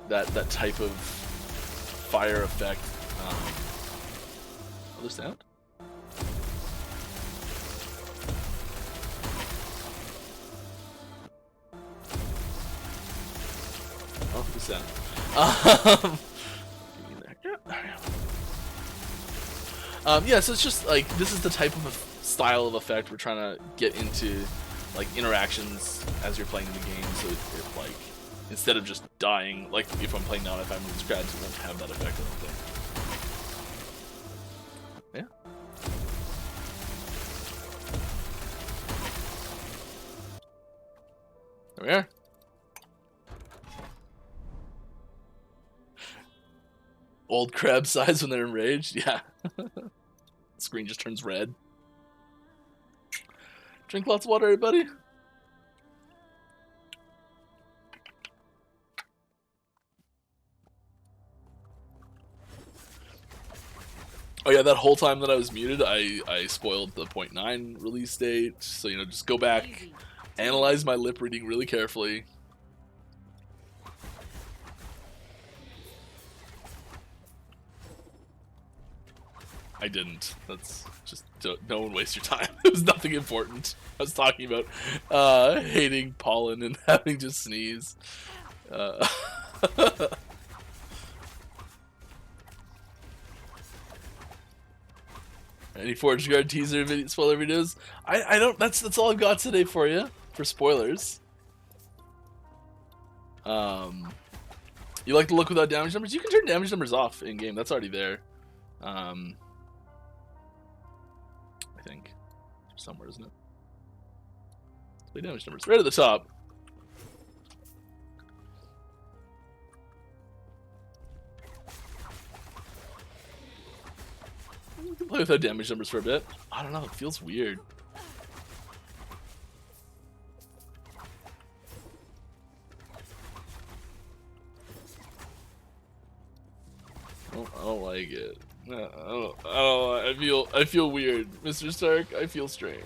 That type of fire effect. Other sound? Oh, the sound. Yeah, so it's just like this is the type of style of effect we're trying to get into, like interactions as you're playing the game. So it like instead of just dying, like if I'm playing now, if I'm with these crabs, it won't have that effect. I don't think. Yeah. There we are. Old crab size when they're enraged. Yeah. Screen just turns red. Drink lots of water, everybody. Oh yeah, that whole time that I was muted, I spoiled the 0.9 release date. So, you know, just go back, analyze my lip reading really carefully. I didn't. That's just, no one waste your time. It was nothing important. I was talking about hating pollen and having to sneeze. Any Forge Guard teaser video, spoiler videos? I don't. That's all I've got today for you for spoilers. You like to look without damage numbers? You can turn damage numbers off in game. That's already there. I think somewhere, isn't it? Display damage numbers right at the top. We can play without damage numbers for a bit. I don't know. It feels weird. I don't like it. I feel weird, Mr. Stark. I feel strange.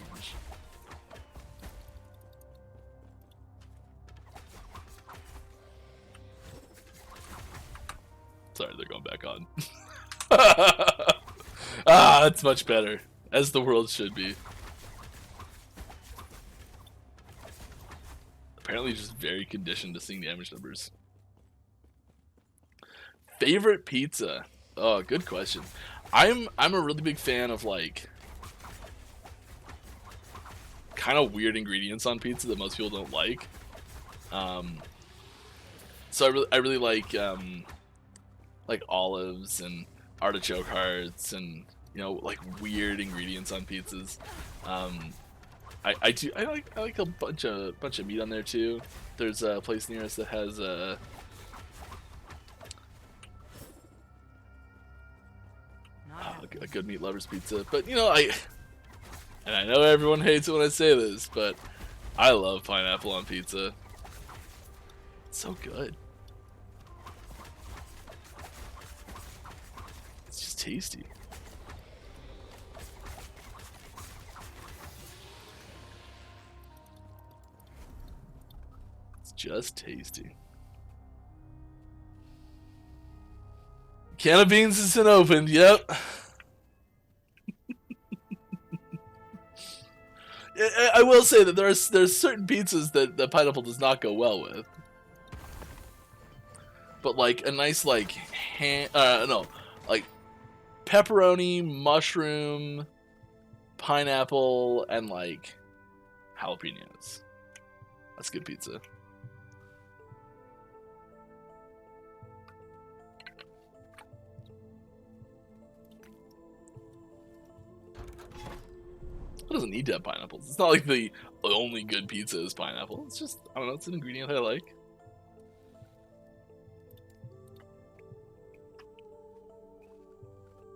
Sorry, they're going back on. That's much better, as the world should be. Apparently, just very conditioned to seeing damage numbers. Favorite pizza? Oh, good question. I'm a really big fan of like kind of weird ingredients on pizza that most people don't like. So I really like olives and artichoke hearts and, you know, like weird ingredients on pizzas. I like a bunch of meat on there too. There's a place near us that has a good meat lover's pizza. But, you know, and I know everyone hates it when I say this, but I love pineapple on pizza. It's so good. It's just tasty. Just tasty. Can of beans has been opened. Yep. I will say that there's certain pizzas that pineapple does not go well with. But like a nice like like pepperoni, mushroom, pineapple, and like jalapenos. That's good pizza. It doesn't need to have pineapples. It's not like the only good pizza is pineapple. It's just, I don't know, it's an ingredient I like.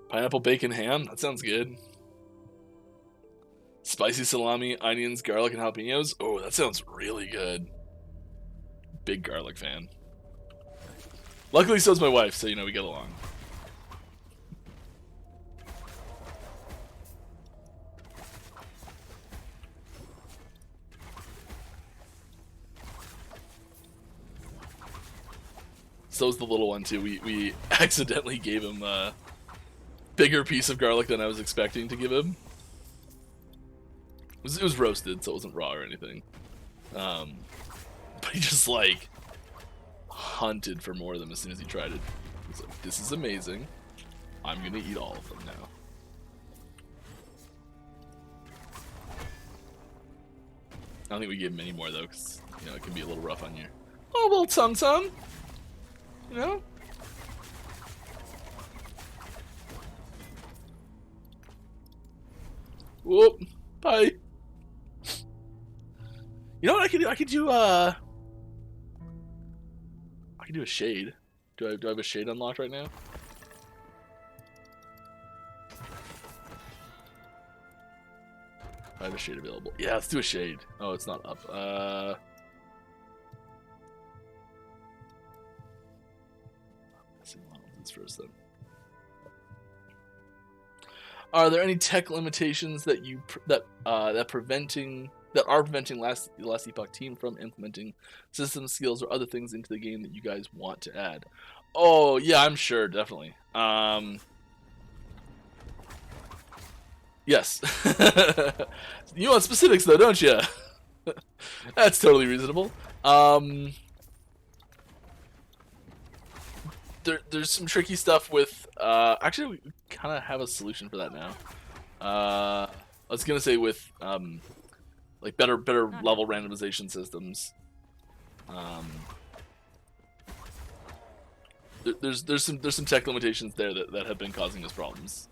Pineapple bacon ham, that sounds good. Spicy salami, onions, garlic, and jalapenos. Oh, that sounds really good. Big garlic fan. Luckily, so is my wife, so you know we get along. So's the little one too. We accidentally gave him a bigger piece of garlic than I was expecting to give him. It was roasted, so it wasn't raw or anything. But he just like hunted for more of them as soon as he tried it. He's like, "This is amazing. I'm gonna eat all of them now." I don't think we gave him any more though, because you know it can be a little rough on you. Oh, little Tum Tum. You know? Whoop. Bye. You know what I could do? I could do a shade. Do I have a shade unlocked right now? I have a shade available. Yeah, let's do a shade. Oh, it's not up. First then. Are there any tech limitations that are preventing Last Epoch team from implementing system skills or other things into the game that you guys want to add? Oh yeah, I'm sure, definitely. Yes. You want specifics though, don't you? That's totally reasonable. There's some tricky stuff with actually we kind of have a solution for that now. I was gonna say with like better level randomization systems. There's some tech limitations there that have been causing us problems.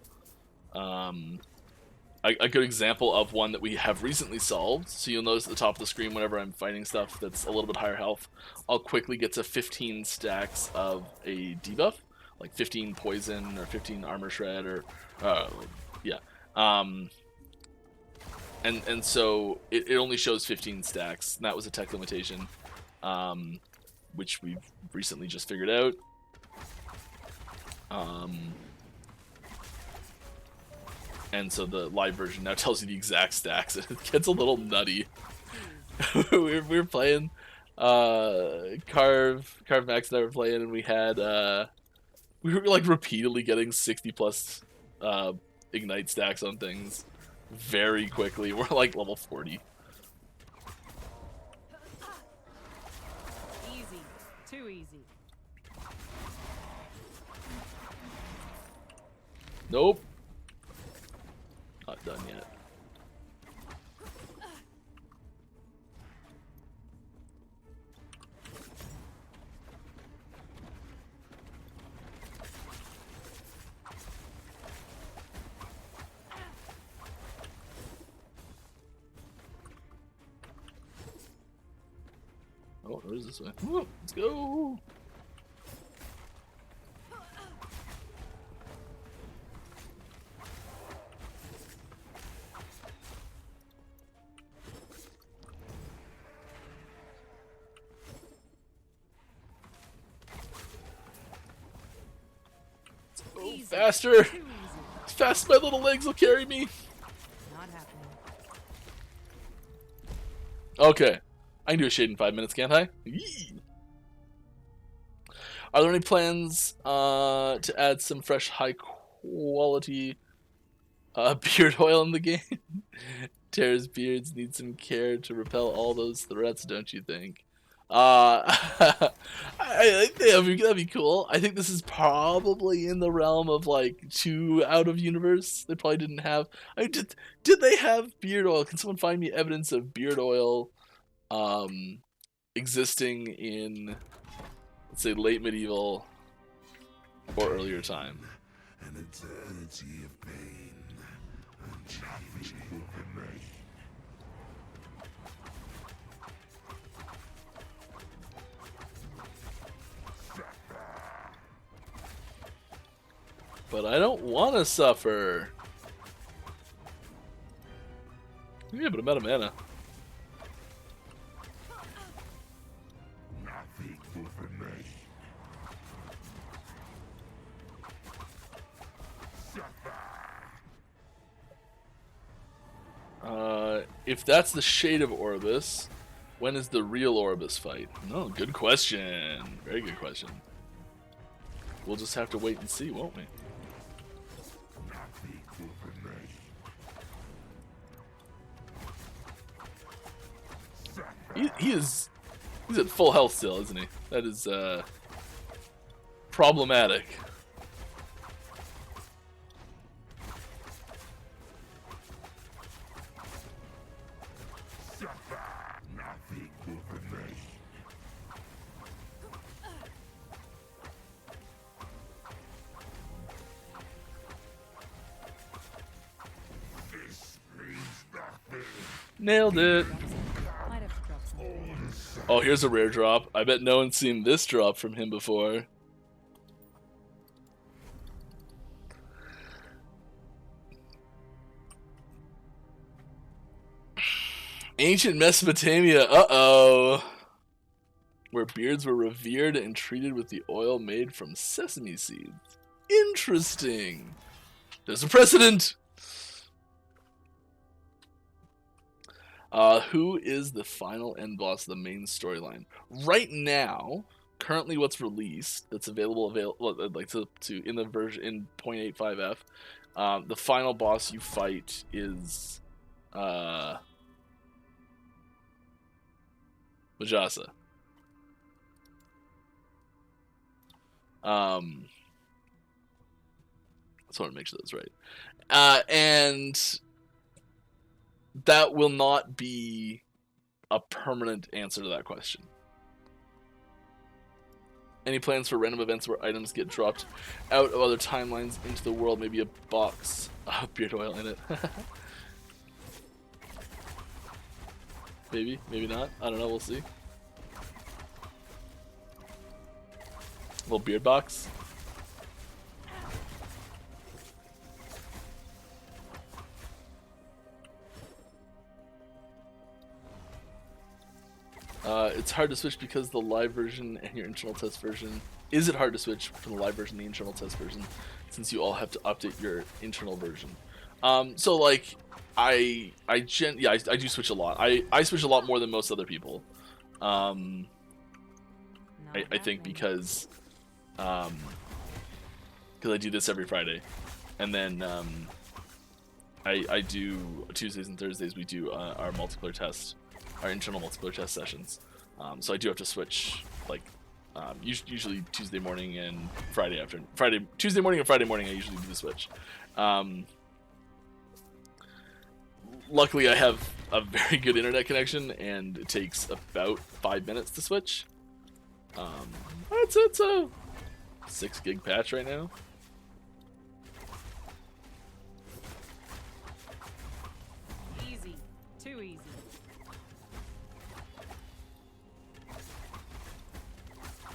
A good example of one that we have recently solved. So you'll notice at the top of the screen whenever I'm fighting stuff that's a little bit higher health, I'll quickly get to 15 stacks of a debuff, like 15 poison or 15 armor shred or yeah. And so it only shows 15 stacks. And that was a tech limitation, which we've recently just figured out. And so the live version now tells you the exact stacks, and it gets a little nutty. we were playing, Carve Max and I were playing, and we had, we were like repeatedly getting 60 plus ignite stacks on things very quickly. We're like level 40. Easy. Too easy. Nope. Not done yet. Oh, where's this way? Ooh, let's go. Easy. Faster! Too easy. As fast as my little legs will carry me. Not happening. Okay. I can do a shade in 5 minutes, can't I? Yee. Are there any plans to add some fresh, high quality beard oil in the game? Terra's beards need some care to repel all those threats, don't you think? I think that'd be cool. I think this is probably in the realm of like 2 out of universe. They probably didn't have. Did they have beard oil? Can someone find me evidence of beard oil existing in, let's say, late medieval or earlier time? An eternity of pain, unchangeable remain. But I don't want to suffer. Yeah, but I'm out of mana. Nothing will remain. If that's the shade of Orbis, when is the real Orbis fight? No, good question. Very good question. We'll just have to wait and see, won't we? Nothing will remain. He's at full health still, isn't he? That is problematic. Nothing will remain. This means nothing. Nailed it. Might have to drop something. Oh, here's a rare drop. I bet no one's seen this drop from him before. Ancient Mesopotamia, uh-oh. Where beards were revered and treated with the oil made from sesame seeds. Interesting. There's a precedent. Who is the final end boss of the main storyline? Right now, currently what's released, that's available like to in the version in 0.85F, the final boss you fight is Majasa. I just want to make sure that's right. And that will not be a permanent answer to that question. Any plans for random events where items get dropped out of other timelines into the world? Maybe a box of beard oil in it. Maybe, maybe not. I don't know. We'll see. Little beard box. It's hard to switch because the live version and your internal test version. Is it hard to switch from the live version to the internal test version, since you all have to update your internal version? So like, I do switch a lot. I switch a lot more than most other people. I think because I do this every Friday, and then I do Tuesdays and Thursdays. We do our multiplayer test, our internal multiplayer test sessions. So I do have to switch, like usually Tuesday morning and Tuesday morning and Friday morning. I usually do the switch. Luckily, I have a very good internet connection, and it takes about 5 minutes to switch. It's a 6 gig patch right now. Easy. Too easy.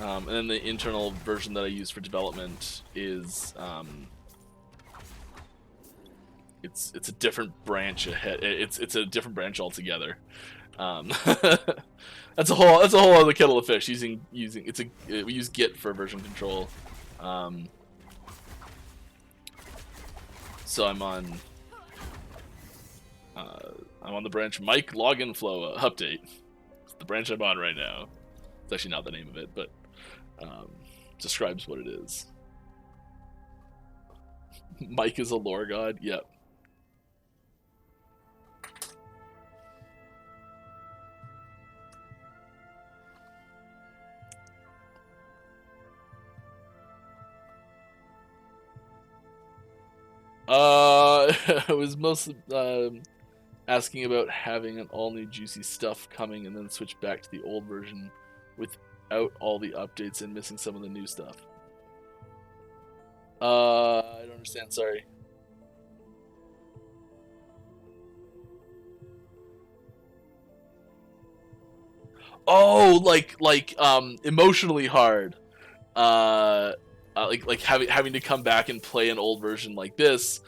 And then the internal version that I use for development is it's a different branch ahead. It's a different branch altogether. That's a whole other kettle of fish. We use Git for version control. So I'm on the branch Mike login flow update. the branch I'm on right now. It's actually not the name of it, but describes what it is. Mike is a lore god. Yep. I was mostly asking about having an all new juicy stuff coming and then switch back to the old version without all the updates and missing some of the new stuff. I don't understand, sorry. Oh, like emotionally hard. Like having to come back and play an old version like this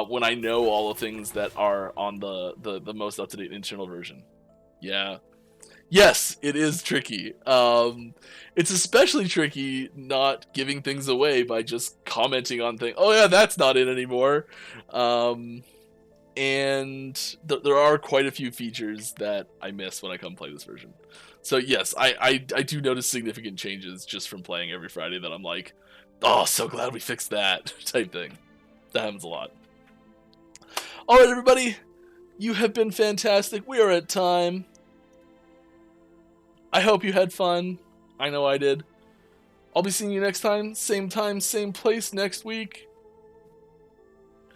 when I know all the things that are on the most up to date internal version. Yeah. Yes, it is tricky. It's especially tricky not giving things away by just commenting on things. Oh yeah, that's not it anymore. And there are quite a few features that I miss when I come play this version. So yes, I do notice significant changes just from playing every Friday that I'm like, oh, so glad we fixed that type thing. That happens a lot. All right, everybody, you have been fantastic. We are at time. I hope you had fun. I know I did. I'll be seeing you next time, same place next week.